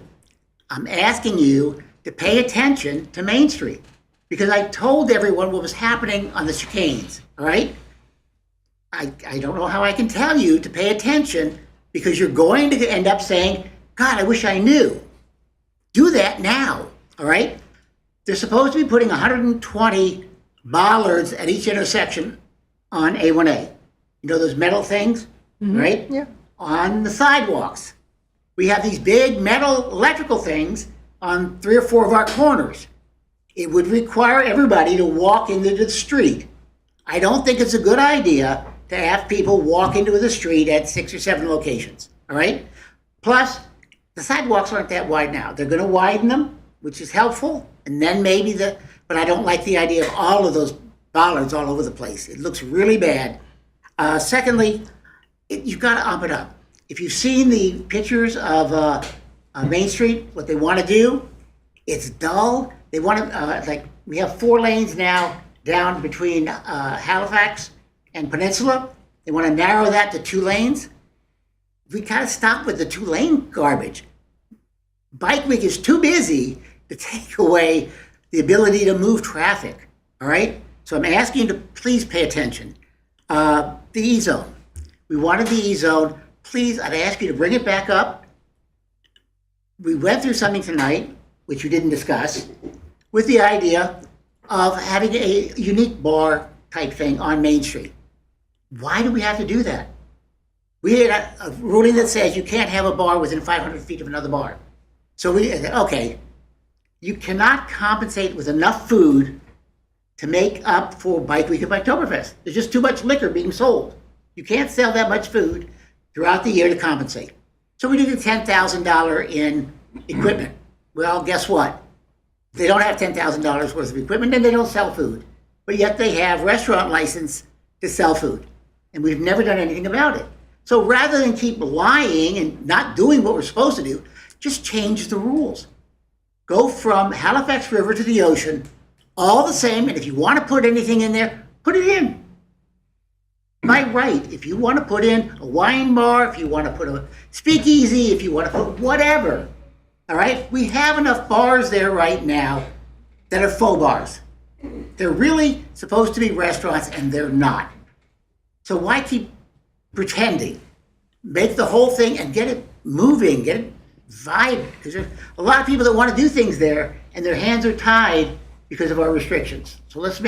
I'm asking you to pay attention to Main Street because I told everyone what was happening on the chicanes. All right? I don't know how I can tell you to pay attention because you're going to end up saying, God, I wish I knew. Do that now. All right? They're supposed to be putting 120 bollards at each intersection on A1A. You know those metal things, right? Yeah. On the sidewalks. We have these big metal electrical things on 3 or 4 of our corners. It would require everybody to walk into the street. I don't think it's a good idea to have people walk into the street at 6 or 7 locations, all right? Plus, the sidewalks aren't that wide now. They're going to widen them, which is helpful, and then maybe but I don't like the idea of all of those bollards all over the place. It looks really bad. Secondly, you've got to ump it up. If you've seen the pictures of Main Street, what they want to do, it's dull. They want to, we have 4 lanes now down between Halifax and Peninsula. They want to narrow that to 2 lanes. We got to stop with the 2-lane garbage. Bike Week is too busy to take away the ability to move traffic, all right? So I'm asking you to please pay attention. The E-zone. We wanted the E-zone. Please, I'd ask you to bring it back up. We went through something tonight, which you didn't discuss, with the idea of having a unique bar type thing on Main Street. Why do we have to do that? We had a ruling that says you can't have a bar within 500 feet of another bar. So we said, okay, you cannot compensate with enough food to make up for Bike Week of Oktoberfest. There's just too much liquor being sold. You can't sell that much food throughout the year to compensate. So we did a $10,000 in equipment. Well, guess what? They don't have $10,000 worth of equipment and they don't sell food. But yet they have restaurant license to sell food. And we've never done anything about it. So rather than keep lying and not doing what we're supposed to do, just change the rules. Go from Halifax River to the ocean, all the same, and if you want to put anything in there, put it in. By right, if you want to put in a wine bar, if you want to put a speakeasy, if you want to put whatever, all right? We have enough bars there right now that are faux bars. They're really supposed to be restaurants, and they're not. So why keep pretending? Make the whole thing and get it moving, get it vibrant. Because there's a lot of people that want to do things there, and their hands are tied because of our restrictions. So let's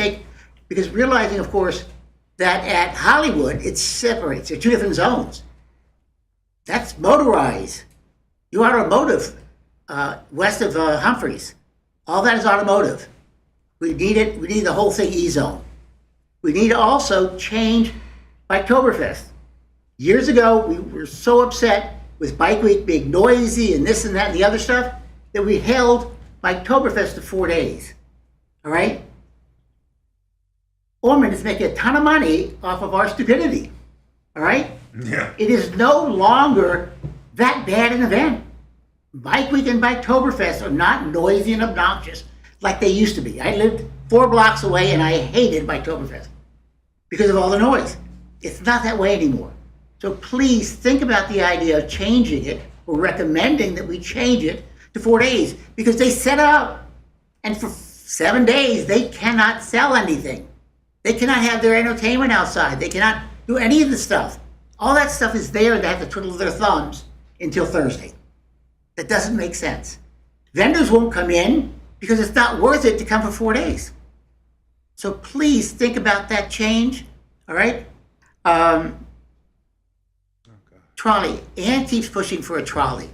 because realizing, of course, that at Hollywood, it separates. They're 2 different zones. That's motorized. You automotive west of Humphreys. All that is automotive. We need it. We need the whole thing E-zone. We need to also change Oktoberfest. Years ago, we were so upset with Bike Week being noisy and this and that and the other stuff that we held Oktoberfest to 4 days. All right? Ormond is making a ton of money off of our stupidity. All right? Yeah. It is no longer that bad an event. Bike Week and Oktoberfest are not noisy and obnoxious like they used to be. I lived 4 blocks away and I hated Oktoberfest because of all the noise. It's not that way anymore. So please think about the idea of changing it or recommending that we change it to 4 days because they set up and for 7 days they cannot sell anything. They cannot have their entertainment outside. They cannot do any of the stuff. All that stuff is there. They have to twiddle their thumbs until Thursday. That doesn't make sense. Vendors won't come in because it's not worth it to come for 4 days. So please think about that change, all right? Trolley. Ann keeps pushing for a trolley,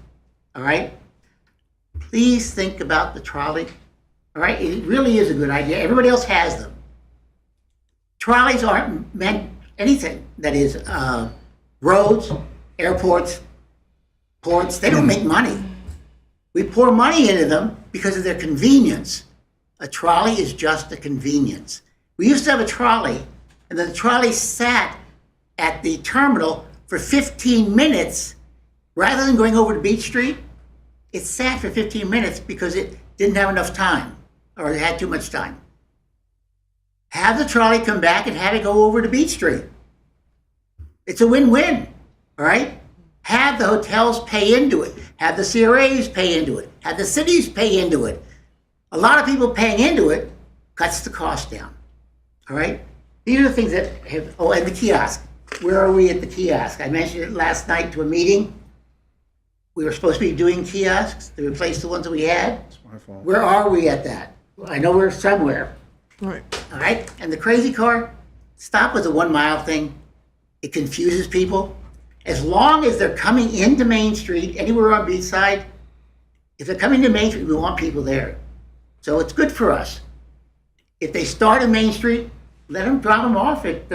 all right? Please think about the trolley, all right? It really is a good idea. Everybody else has them. Trolleys aren't meant anything. That is, roads, airports, ports, they don't make money. We pour money into them because of their convenience. A trolley is just a convenience. We used to have a trolley, and then the trolley sat at the terminal for 15 minutes. Rather than going over to Beach Street, it sat for 15 minutes because it didn't have enough time, or it had too much time. Have the trolley come back and have it go over to Beach Street. It's a win-win, all right? Have the hotels pay into it. Have the CRAs pay into it. Have the cities pay into it. A lot of people paying into it cuts the cost down, all right? These are the things that have, oh, and the kiosk. Where are we at the kiosk? I mentioned it last night to a meeting. We were supposed to be doing kiosks to replace the ones that we had. It's my fault. Where are we at that? I know we're somewhere. Right. All right? And the crazy car, stop with the 1 mile thing. It confuses people. As long as they're coming into Main Street, anywhere on Beachside, if they're coming to Main Street, we want people there. So it's good for us. If they start at Main Street, let them drop them off at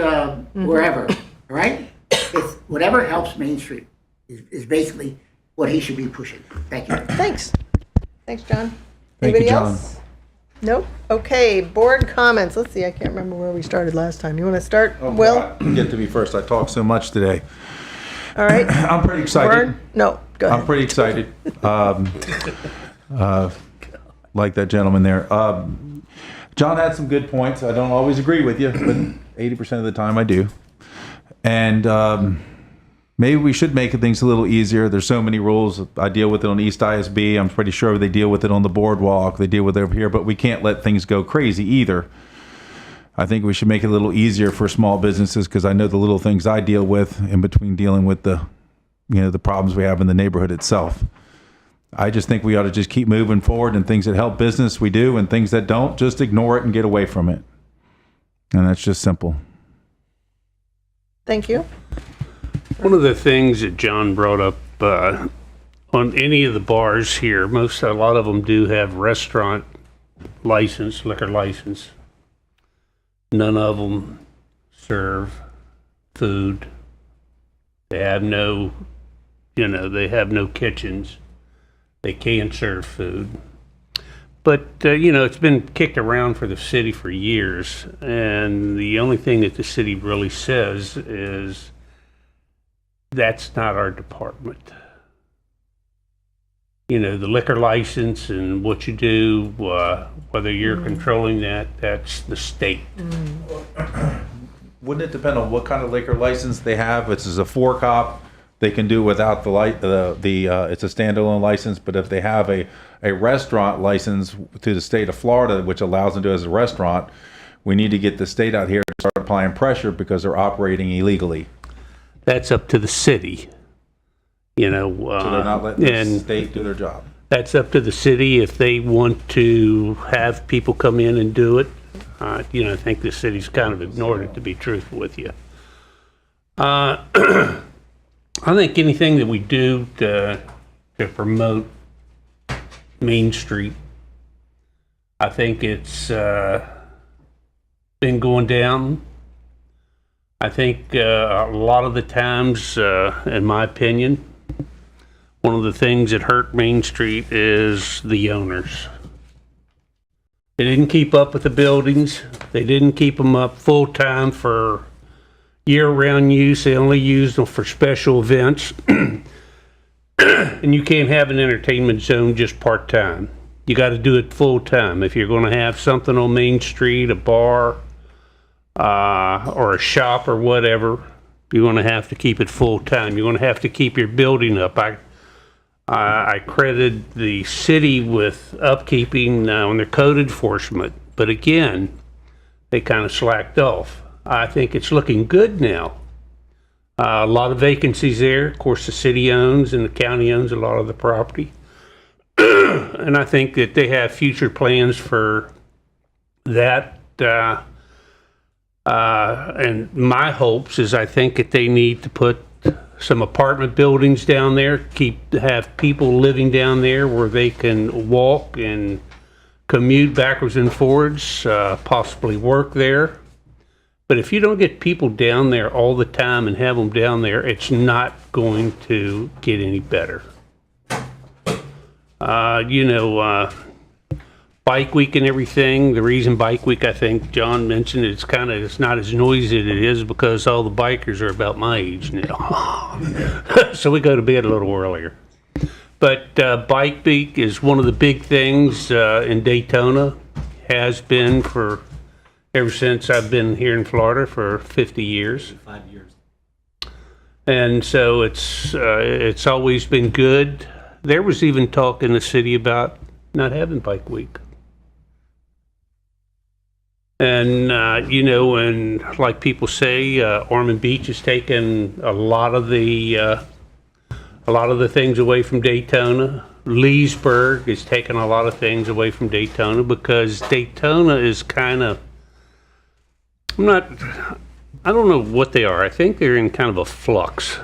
wherever, all right? It's whatever helps Main Street is basically what he should be pushing. Thank you. Thanks. Thanks, John. Thank Anybody you, John. else? Nope. Okay, board comments. Let's see, I can't remember where we started last time. You want to start, Will? Get to me first. I talked so much today. All right. I'm pretty excited. Warren? No, go ahead. I'm pretty excited. Like that gentleman there. John had some good points. I don't always agree with you, but 80% of the time I do. And maybe we should make things a little easier. There's so many rules. I deal with it on East ISB. I'm pretty sure they deal with it on the boardwalk. They deal with it over here, but we can't let things go crazy either. I think we should make it a little easier for small businesses because I know the little things I deal with in between dealing with the problems we have in the neighborhood itself. I just think we ought to just keep moving forward, and things that help business we do, and things that don't, just ignore it and get away from it. And that's just simple. Thank you. One of the things that John brought up on any of the bars here, a lot of them do have restaurant license, liquor license. None of them serve food. They have no, they have no kitchens. They can't serve food. But, it's been kicked around for the city for years. And the only thing that the city really says is that's not our department. The liquor license and what you do, whether you're controlling that, that's the state. Wouldn't it depend on what kind of liquor license they have? If it's a four-cop, they can do without it's a standalone license. But if they have a restaurant license to the state of Florida, which allows them to do as a restaurant, we need to get the state out here to start applying pressure because they're operating illegally. That's up to the city. So they're not letting the state do their job. That's up to the city if they want to have people come in and do it. I think the city's kind of ignored it, to be truthful with you. I think anything that we do to promote Main Street, I think it's been going down. I think a lot of the times, in my opinion, one of the things that hurt Main Street is the owners. They didn't keep up with the buildings. They didn't keep them up full-time for year-round use. They only used them for special events. And you can't have an entertainment zone just part-time. You got to do it full-time. If you're going to have something on Main Street, a bar, or a shop or whatever, you're going to have to keep it full-time. You're going to have to keep your building up. I credit the city with upkeeping on their code enforcement, but again, they kind of slacked off. I think it's looking good now. A lot of vacancies there. Of course, the city owns and the county owns a lot of the property. And I think that they have future plans for that. And my hopes is I think that they need to put some apartment buildings down there, have people living down there where they can walk and commute backwards and forwards, possibly work there. But if you don't get people down there all the time and have them down there, it's not going to get any better. Bike week and everything, the reason Bike week, I think John mentioned, it's not as noisy as it is because all the bikers are about my age now. So we go to bed a little earlier. But Bike week is one of the big things in Daytona, has been for ever since I've been here in Florida for 50 years. 5 years. And so it's always been good. There was even talk in the city about not having Bike week. And, and like people say, Ormond Beach has taken a lot of the things away from Daytona. Leesburg is taking a lot of things away from Daytona because Daytona is kind of, I don't know what they are. I think they're in kind of a flux.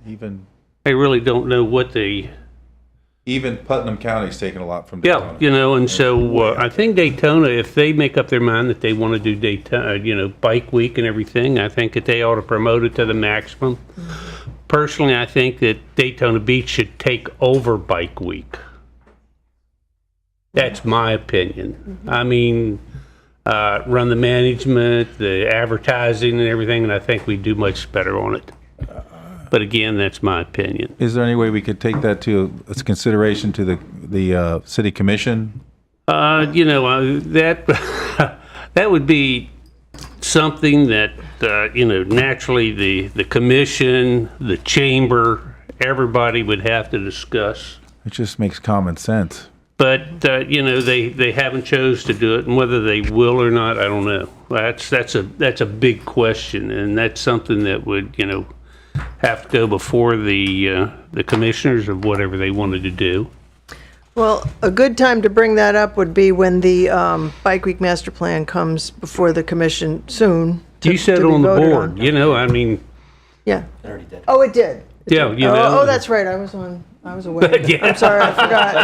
They really don't know what Even Putnam County's taken a lot from Daytona. Yeah, and so I think Daytona, if they make up their mind that they want to do Daytona, Bike week and everything, I think that they ought to promote it to the maximum. Personally, I think that Daytona Beach should take over Bike week. That's my opinion. I mean, run the management, the advertising and everything, and I think we do much better on it. But again, that's my opinion. Is there any way we could take that to as consideration to the city commission? That that would be something that naturally the commission, the chamber, everybody would have to discuss. It just makes common sense. But they haven't chose to do it, and whether they will or not, I don't know. That's a big question, and that's something that would have to go before the commissioners of whatever they wanted to do. Well, a good time to bring that up would be when the Bike Week Master Plan comes before the commission soon. You said to be on the voted board, on. I mean. Yeah. It already did. Oh, it did. Yeah, Oh, that's right. I was away. Yeah. I'm sorry, I forgot.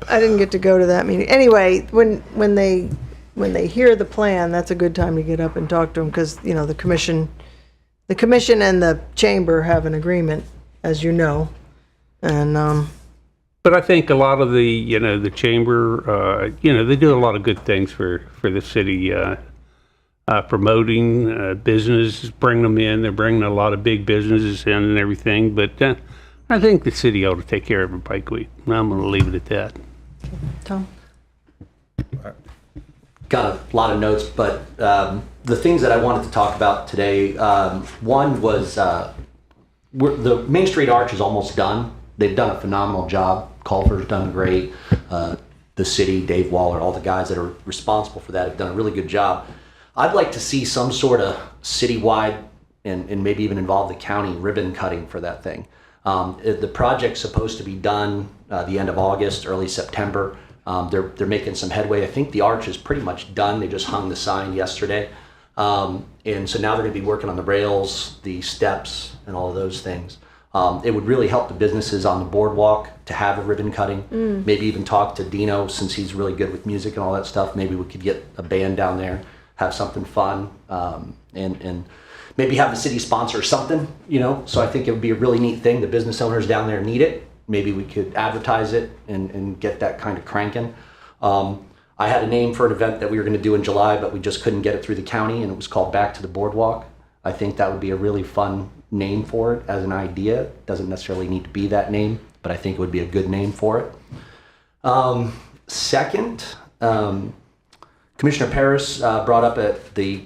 I didn't get to go to that meeting. Anyway, when they hear the plan, that's a good time to get up and talk to them because the commission and the chamber have an agreement, as you know, and. But I think a lot of the chamber, they do a lot of good things for the city, promoting business, bring them in. They're bringing a lot of big businesses in and everything. But I think the city ought to take care of it Bike week. I'm going to leave it at that. Tom? Got a lot of notes, but the things that I wanted to talk about today, one was the Main Street Arch is almost done. They've done a phenomenal job. Culver's done great. The city, Dave Waller, all the guys that are responsible for that have done a really good job. I'd like to see some sort of citywide and maybe even involve the county ribbon cutting for that thing. The project's supposed to be done the end of August, early September. They're making some headway. I think the arch is pretty much done. They just hung the sign yesterday. And so now they're going to be working on the rails, the steps, and all of those things. It would really help the businesses on the boardwalk to have a ribbon cutting. Maybe even talk to Dino, since he's really good with music and all that stuff. Maybe we could get a band down there, have something fun, and maybe have the city sponsor something, So I think it would be a really neat thing. The business owners down there need it. Maybe we could advertise it and get that kind of cranking. I had a name for an event that we were going to do in July, but we just couldn't get it through the county, and it was called Back to the Boardwalk. I think that would be a really fun name for it as an idea. It doesn't necessarily need to be that name, but I think it would be a good name for it. Second, Commissioner Paris brought up at the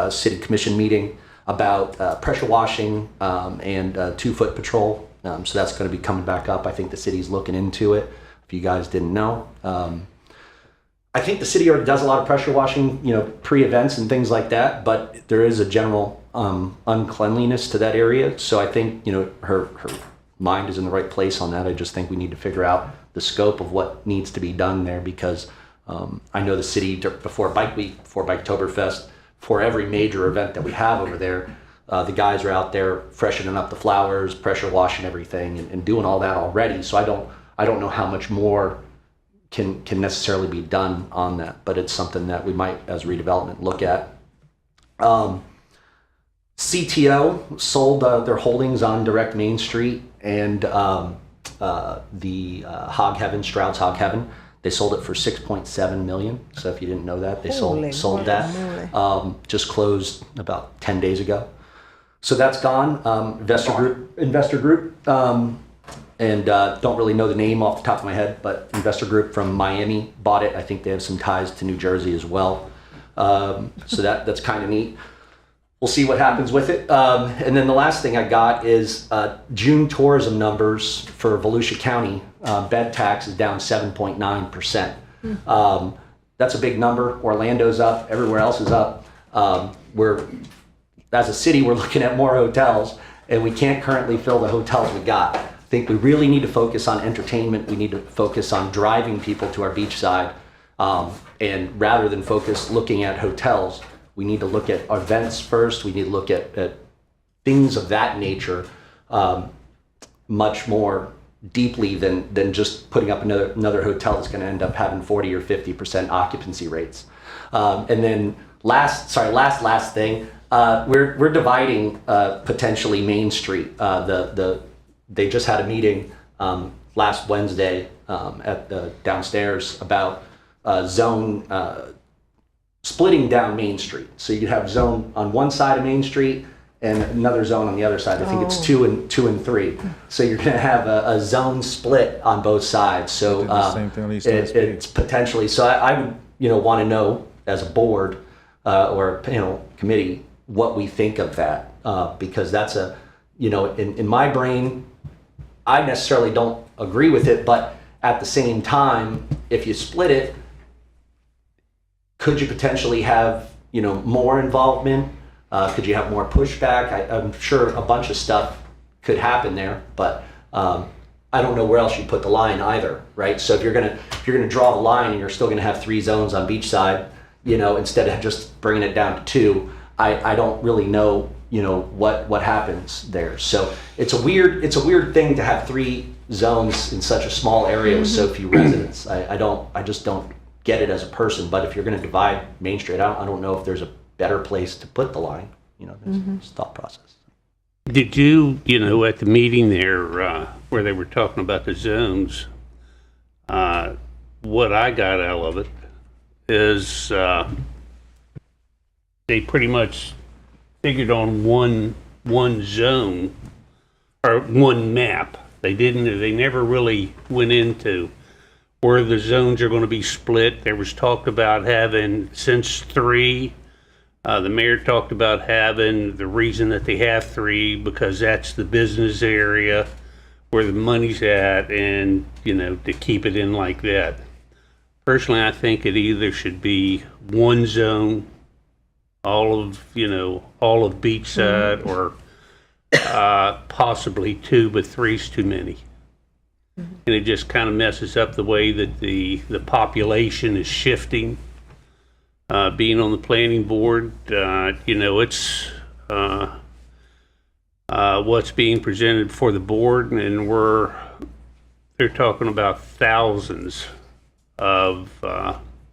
City Commission meeting about pressure washing and 2-foot patrol. So that's going to be coming back up. I think the city's looking into it, if you guys didn't know. I think the city already does a lot of pressure washing, pre-events and things like that, but there is a general uncleanliness to that area. So I think, her mind is in the right place on that. I just think we need to figure out the scope of what needs to be done there, because I know the city, before Bike Week, before Biketoberfest, for every major event that we have over there, the guys are out there freshening up the flowers, pressure washing everything, and doing all that already. So I don't know how much more can necessarily be done on that, but it's something that we might, as redevelopment, look at. CTO sold their holdings on Direct Main Street and the Hog Heaven, Stroud's Hog Heaven. They sold it for $6.7 million. So if you didn't know that, they sold that. Just closed about 10 days ago. So that's gone. Investor group, and don't really know the name off the top of my head, but investor group from Miami bought it. I think they have some ties to New Jersey as well. So that's kind of neat. We'll see what happens with it. And then the last thing I got is June tourism numbers for Volusia County. Bed tax is down 7.9%. That's a big number. Orlando's up. Everywhere else is up. As a city, we're looking at more hotels, and we can't currently fill the hotels we got. I think we really need to focus on entertainment. We need to focus on driving people to our beachside. And rather than looking at hotels, we need to look at events first. We need to look at things of that nature much more deeply than just putting up another hotel that's going to end up having 40 or 50% occupancy rates. And then last thing, we're dividing potentially Main Street. They just had a meeting last Wednesday at the downstairs about splitting down Main Street. So you'd have zone on one side of Main Street and another zone on the other side. I think it's 2 and 3. So you're going to have a zone split on both sides. So same thing on East it's potentially. So I would want to know as a board or committee what we think of that, because that's in my brain, I necessarily don't agree with it, but at the same time, if you split it, could you potentially have, more involvement? Could you have more pushback? I'm sure a bunch of stuff could happen there, but I don't know where else you put the line either, right? So if you're gonna draw the line and you're still gonna have 3 zones on Beachside, instead of just bringing it down to 2, I don't really know, what happens there. So it's a weird thing to have 3 zones in such a small area with so few residents. I just don't get it as a person. But if you're going to divide Main Street, I don't know if there's a better place to put the line. This thought process. Did you, at the meeting there where they were talking about the zones, what I got out of it is they pretty much figured on one zone or one map. They never really went into where the zones are going to be split. There was talk about having, since 3, the mayor talked about having, the reason that they have 3, because that's the business area where the money's at, and, to keep it in like that. Personally, I think it either should be one zone, all of Beachside, or possibly 2, but 3's too many. And it just kind of messes up the way that the population is shifting. Being on the planning board, it's what's being presented for the board, and they're talking about thousands of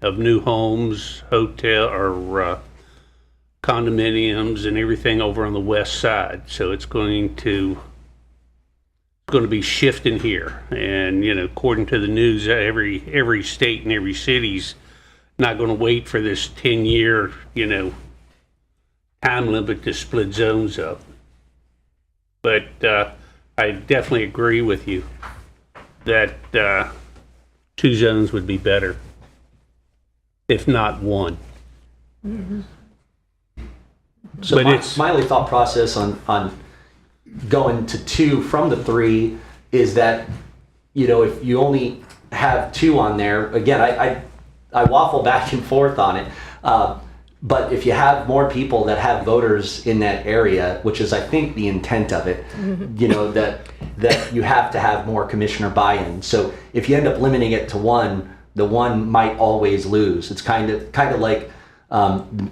new homes, hotel or condominiums, and everything over on the west side. So it's going to be shifting here, and according to the news, every state and every city's not gonna wait for this 10-year, time limit to split zones up. But I definitely agree with you that 2 zones would be better, if not 1. So But my, it's- my only thought process on going to 2 from the 3 is that, if you only have 2 on there, again, I waffle back and forth on it. But if you have more people that have voters in that area, which is, I think, the intent of it, that you have to have more commissioner buy-in. So if you end up limiting it to 1, the 1 might always lose. It's kind of like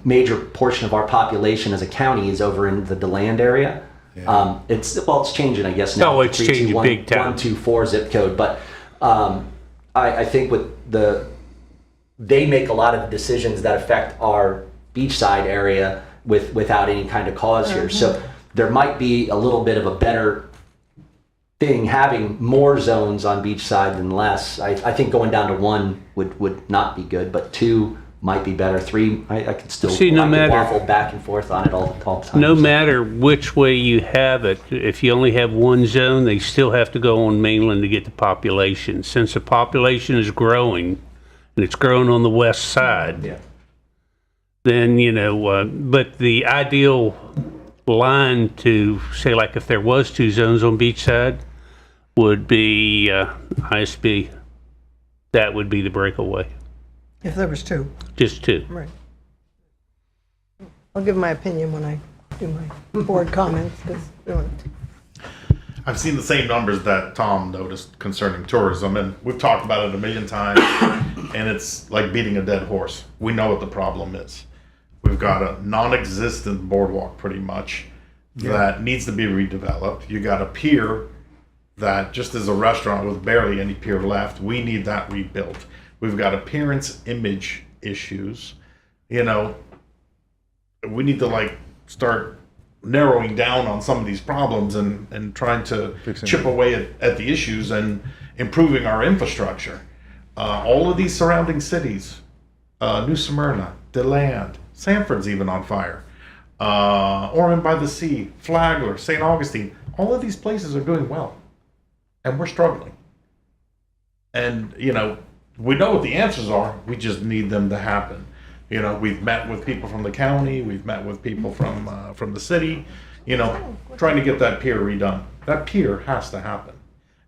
major portion of our population as a county is over in the DeLand area. Yeah. It's changing, I guess now. Oh, it's changing big time. 124 zip code, but I think with they make a lot of decisions that affect our Beachside area without any kind of cause here. So there might be a little bit of a better thing having more zones on Beachside than less. I think going down to 1 would not be good, but 2 might be better. 3, I could still waffle back and forth on it all the time. No matter which way you have it, if you only have 1 zone, they still have to go on mainland to get the population. Since the population is growing, and it's growing on the west side, then, but the ideal line to say, like, if there was 2 zones on Beachside, would be ISB. That would be the breakaway. If there was 2. Just 2. Right. I'll give my opinion when I do my board comments, because I've seen the same numbers that Tom noticed concerning tourism, and we've talked about it a million times, and it's like beating a dead horse. We know what the problem is. We've got a non-existent boardwalk pretty much that needs to be redeveloped. You got a pier that just is a restaurant with barely any pier left. We need that rebuilt. We've got appearance image issues. We need to start narrowing down on some of these problems and trying to chip away at the issues and improving our infrastructure. All of these surrounding cities, New Smyrna, DeLand, Sanford's even on fire, Ormond by the Sea, Flagler, St. Augustine, all of these places are doing well, and we're struggling. And, we know what the answers are, we just need them to happen. We've met with people from the county, we've met with people from the city, trying to get that pier redone. That pier has to happen.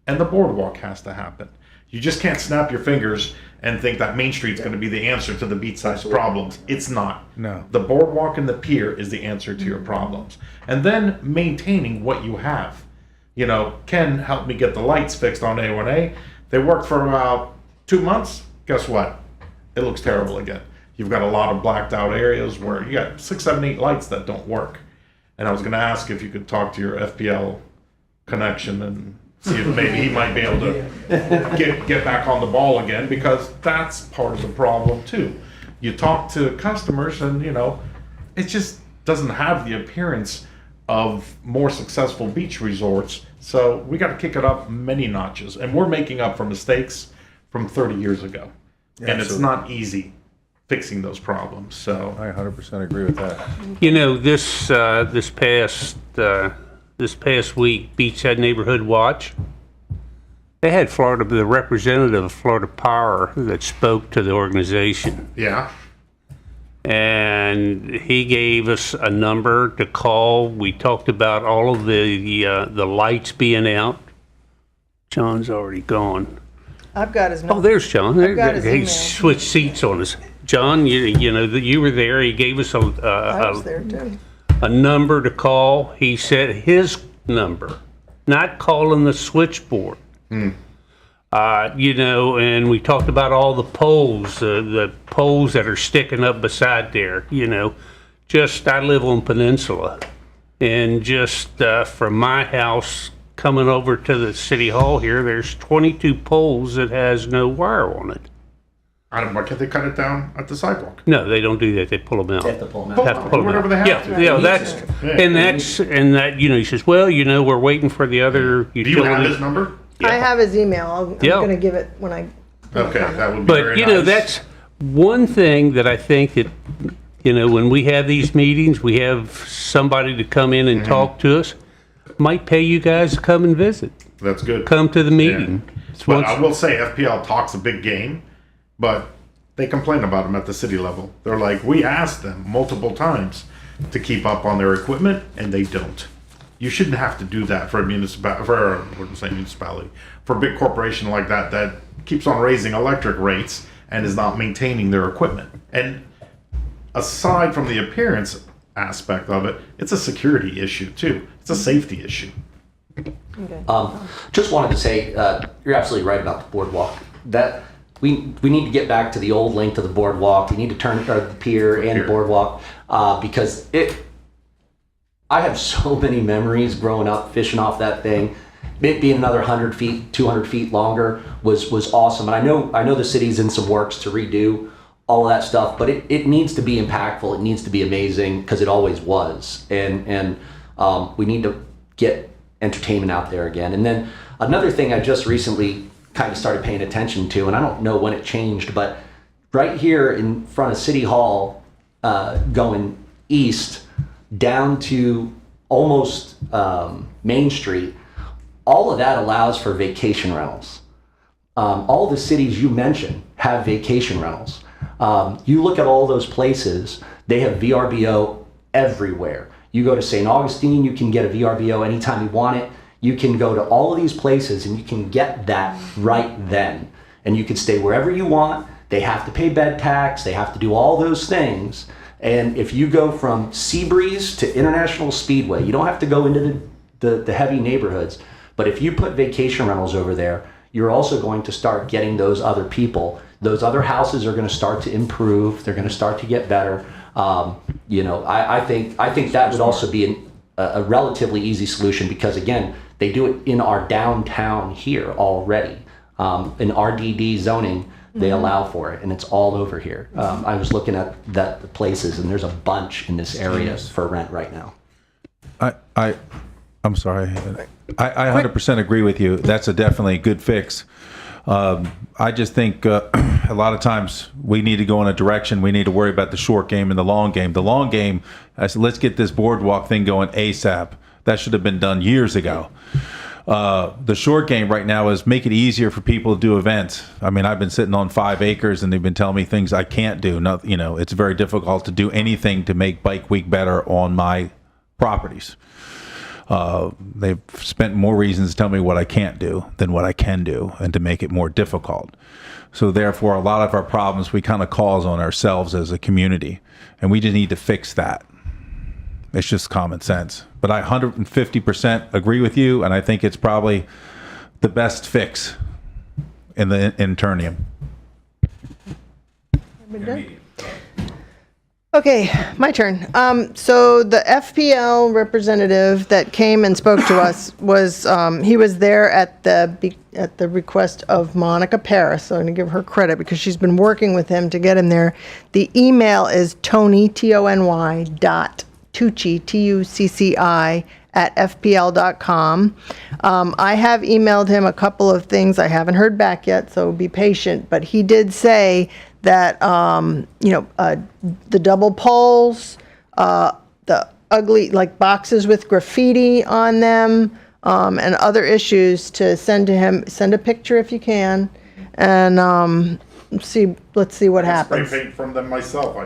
And the boardwalk has to happen. You just can't snap your fingers and think that Main Street's going to be the answer to the Beachside's problems. It's not. No. The boardwalk and the pier is the answer to your problems. And then maintaining what you have. Ken helped me get the lights fixed on A1A. They worked for about 2 months. Guess what? It looks terrible again. You've got a lot of blacked out areas where you got 6, 7, 8 lights that don't work. And I was going to ask if you could talk to your FPL connection and see if maybe he might be able to get back on the ball again, because that's part of the problem too. You talk to customers and, it just doesn't have the appearance of more successful beach resorts. So we got to kick it up many notches. And we're making up for mistakes from 30 years ago. Yeah, and it's not easy fixing those problems. So I 100% agree with that. This past week, Beachside Neighborhood Watch, they had the representative of Florida Power that spoke to the organization. yeah, And he gave us a number to call. We talked about all of the lights being out. John's already gone. I've got his number. Oh, there's John. I've got his He email. switched seats on us. John, you were there. He gave us I was there too. a number to call. He said his number, not calling the switchboard. And we talked about all the poles that are sticking up beside there. I live on Peninsula, and just from my house coming over to the city hall here, there's 22 poles that has no wire on it. I don't know. Can't they cut it down at the sidewalk? No, they don't do that. They pull them out. They have to pull them out. Have to pull them Whatever out. they have to. He says, well, we're waiting for the other Do you have utilities. his number? I have his email. I'm Yeah. going to give it when I. Okay, that would be But very nice. One thing that I think that, when we have these meetings, we have somebody to come in and talk to us, might pay you guys to come and visit. That's good. Come to the meeting. It's But once- I will say FPL talks a big game, but they complain about them at the city level. They're like, we asked them multiple times to keep up on their equipment, and they don't. You shouldn't have to do that for a municipality, for a big corporation like that that keeps on raising electric rates and is not maintaining their equipment. And aside from the appearance aspect of it, it's a security issue too. It's a safety issue. Just wanted to say, you're absolutely right about the boardwalk. That we need to get back to the old length of the boardwalk. We need to turn the pier and the boardwalk because I have so many memories growing up fishing off that thing. It being another 100 feet, 200 feet longer was awesome. And I know the city's in some works to redo all of that stuff, but it needs to be impactful. It needs to be amazing because it always was. And we need to get entertainment out there again. And then another thing I just recently kind of started paying attention to, and I don't know when it changed, but right here in front of City Hall, going east down to almost Main Street, all of that allows for vacation rentals. All the cities you mentioned have vacation rentals. You look at all those places, they have VRBO everywhere. You go to St. Augustine, you can get a VRBO anytime you want it. You can go to all of these places and you can get that right then. And you can stay wherever you want. They have to pay bed tax. They have to do all those things. And if you go from Seabreeze to International Speedway, you don't have to go into the heavy neighborhoods. But if you put vacation rentals over there, you're also going to start getting those other people. Those other houses are going to start to improve. They're going to start to get better. I think that would also be a relatively easy solution because, again, they do it in our downtown here already. In RDD zoning, they allow for it, and it's all over here. I was looking at the places, and there's a bunch in this area for rent right now. I'm sorry. I 100% agree with you. That's definitely a good fix. I just think a lot of times we need to go in a direction. We need to worry about the short game and the long game. The long game, I said, let's get this boardwalk thing going ASAP. That should have been done years ago. The short game right now is make it easier for people to do events. I mean, I've been sitting on 5 acres and they've been telling me things I can't do. It's very difficult to do anything to make Bike Week better on my properties. They've spent more reasons to tell me what I can't do than what I can do and to make it more difficult. So therefore, a lot of our problems we kind of cause on ourselves as a community, and we just need to fix that. It's just common sense. But I 150% agree with you, and I think it's probably the best fix in the internium. Okay, my turn. So the FPL representative that came and spoke to us was, he was there at the request of Monica Paris. So I'm going to give her credit because she's been working with him to get him there. The email is Tony, Tony, Tucci, Tucci, at fpl.com. I have emailed him a couple of things. I haven't heard back yet, so be patient. But he did say that, the double poles, the ugly, boxes with graffiti on them, and other issues to send to him. Send a picture if you can. And, let's see what happens. Spray paint from them myself. I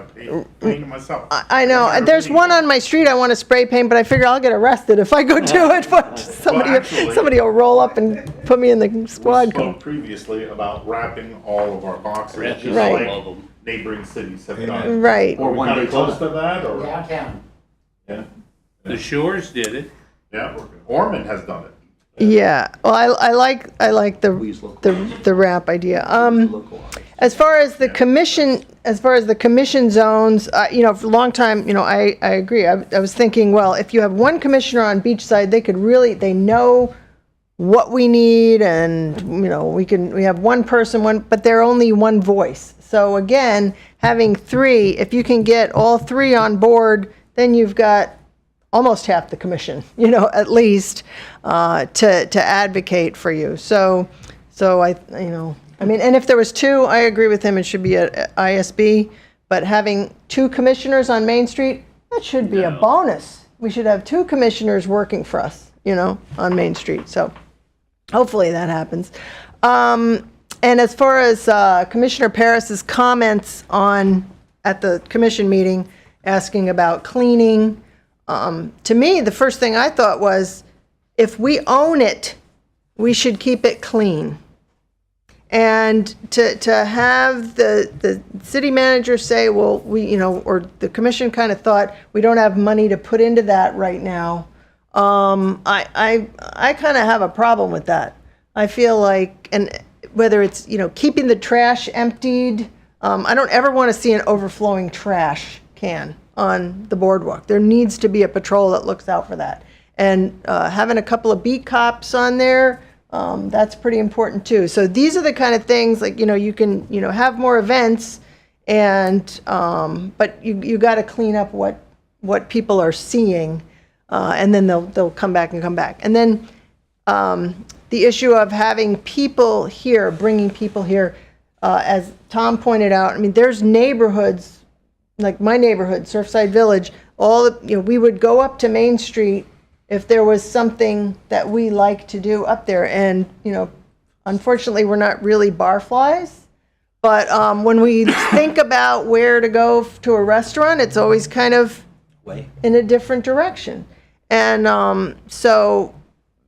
painted myself. I know. There's one on my street I want to spray paint, but I figure I'll get arrested if I go do it. But somebody will roll up and put me in the squad We car. spoke previously about wrapping all of our boxes, just Right. like neighboring cities have done. Right. Or one kind day of close to that, or Downtown. yeah, The Shores did it. yeah. Ormond has done it. Yeah. Well, I like the wrap idea. As far as the commission zones, for a long time, I agree. I was thinking, well, if you have one commissioner on Beachside, they know what we need, and we have one person, but they're only one voice. So again, having 3, if you can get all 3 on board, then you've got almost half the commission, at least, to advocate for you. So I I mean, and if there was two, I agree with him, it should be a ISB, but having two commissioners on Main Street, that should be a bonus. We should have two commissioners working for us, on Main Street, so hopefully that happens. And as far as Commissioner Paris's comments at the commission meeting, asking about cleaning, to me, the first thing I thought was, if we own it, we should keep it clean. And to have the city manager say, well, or the commission kind of thought, we don't have money to put into that right now. I kind of have a problem with that. I feel like, and whether it's, keeping the trash emptied, I don't ever want to see an overflowing trash can on the boardwalk. There needs to be a patrol that looks out for that. And having a couple of beat cops on there, that's pretty important too. So these are the kind of things, like, you can, have more events, and but you got to clean up what people are seeing, and then they'll come back. And then the issue of having people here, bringing people here, as Tom pointed out, I mean, there's neighborhoods, like my neighborhood, Surfside Village, we would go up to Main Street if there was something that we like to do up there. And, unfortunately, we're not really barflies. But when we think about where to go to a restaurant, it's always kind of in a different direction. And so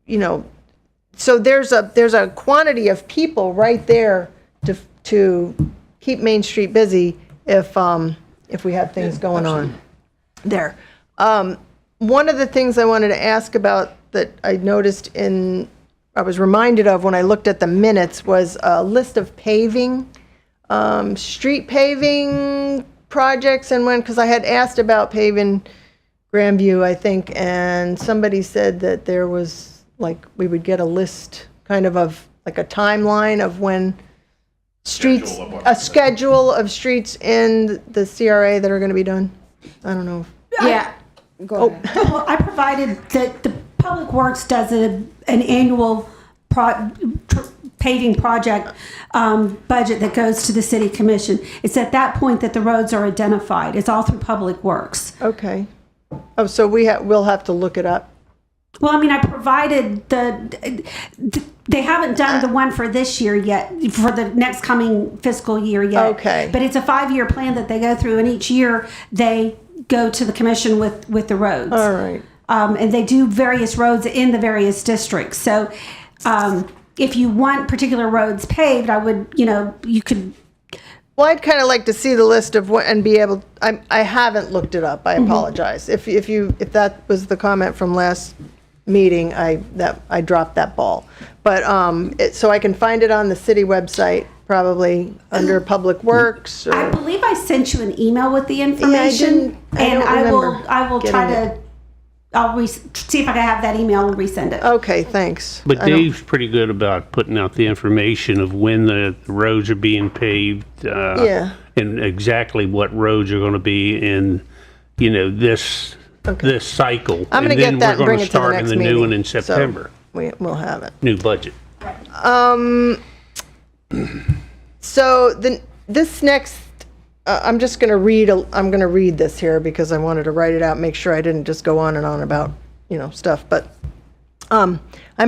there's a quantity of people right there to keep Main Street busy if we have things going on there. One of the things I wanted to ask about that I noticed I was reminded of when I looked at the minutes, was a list of paving, street paving projects, and because I had asked about paving Grandview, I think, and somebody said that there was, we would get a list kind of like a timeline of when streets, a schedule of streets in the CRA that are going to be done. I don't know. Yeah. Go ahead. Well, I provided that the Public Works does an annual paving project budget that goes to the city commission. It's at that point that the roads are identified. It's all through Public Works. Okay. Oh, so we'll have to look it up. Well, I mean, I provided they haven't done the one for this year yet, for the next coming fiscal year yet. Okay. But it's a 5-year plan that they go through, and each year they go to the commission with the roads. All right. And they do various roads in the various districts. So if you want particular roads paved, I would, you could. Well, I'd kind of like to see the list of what, and be able, I haven't looked it up. I apologize. If that was the comment from last meeting, I dropped that ball. But so I can find it on the city website, probably under Public Works. I believe I sent you an email with the information, I will try to. I'll see if I can have that email and resend it. Okay, thanks. But Dave's pretty good about putting out the information of when the roads are being paved, and exactly what roads are going to be in, this cycle. I'm going to get that and bring it to the next meeting. And then we're going to start in the new one in September. So we'll have it. New budget. So this next, I'm just going to read. I'm going to read this here because I wanted to write it out, make sure I didn't just go on and on about stuff. But I'm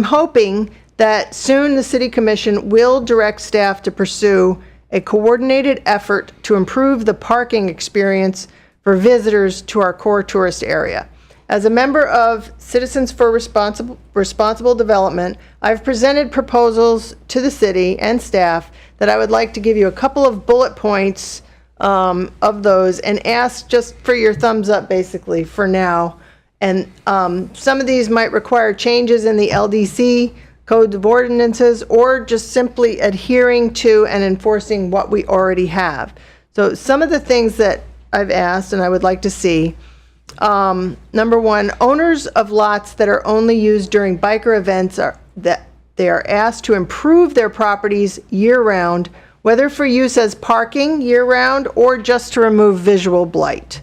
hoping that soon the City Commission will direct staff to pursue a coordinated effort to improve the parking experience for visitors to our core tourist area. As a member of Citizens for Responsible Development, I've presented proposals to the city and staff that I would like to give you a couple of bullet points of those, and ask just for your thumbs up, basically, for now. And some of these might require changes in the LDC code of ordinances, or just simply adhering to and enforcing what we already have. So some of the things that I've asked and I would like to see. Number one, owners of lots that are only used during biker events they are asked to improve their properties year-round, whether for use as parking year-round or just to remove visual blight.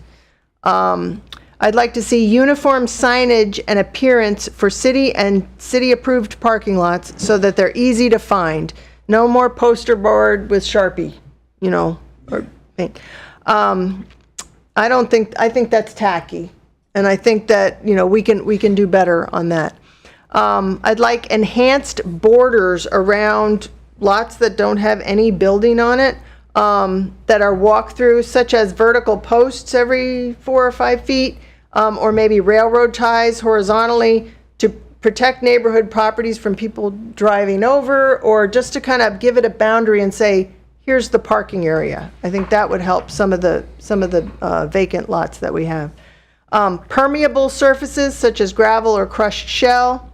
I'd like to see uniform signage and appearance for city and city-approved parking lots so that they're easy to find. No more poster board with Sharpie, you know, or paint. I think that's tacky. And I think that, you know, we can do better on that. I'd like enhanced borders around lots that don't have any building on it, that are walk-through, such as vertical posts every 4 or 5 feet, or maybe railroad ties horizontally to protect neighborhood properties from people driving over, or just to kind of give it a boundary and say, here's the parking area. I think that would help some of the vacant lots that we have. Permeable surfaces such as gravel or crushed shell.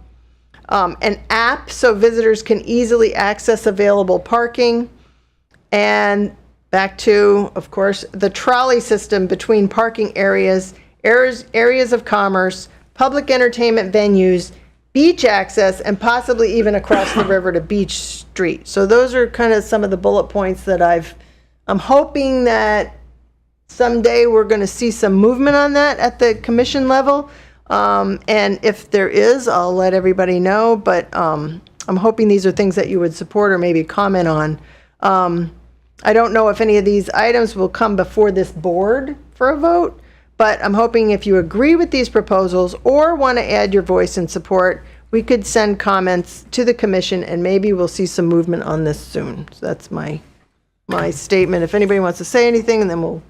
An app so visitors can easily access available parking. And back to, of course, the trolley system between parking areas of commerce, public entertainment venues, beach access, and possibly even across the river to Beach Street. So those are kind of some of the bullet points that I'm hoping that someday we're going to see some movement on that at the commission level. And if there is, I'll let everybody know, but I'm hoping these are things that you would support or maybe comment on. I don't know if any of these items will come before this board for a vote, but I'm hoping if you agree with these proposals or want to add your voice in support, we could send comments to the commission and maybe we'll see some movement on this soon. So that's my statement. If anybody wants to say anything, and then we'll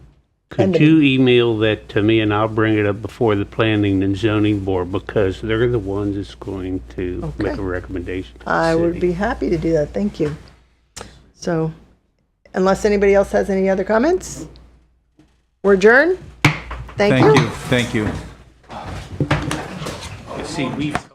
Could you email that to me and I'll bring it up before the planning and zoning board, because they're the ones that's going to make a recommendation to the I would city. be happy to do that. Thank you. So, unless anybody else has any other comments, we're adjourned. Thank you. Thank you. See, we've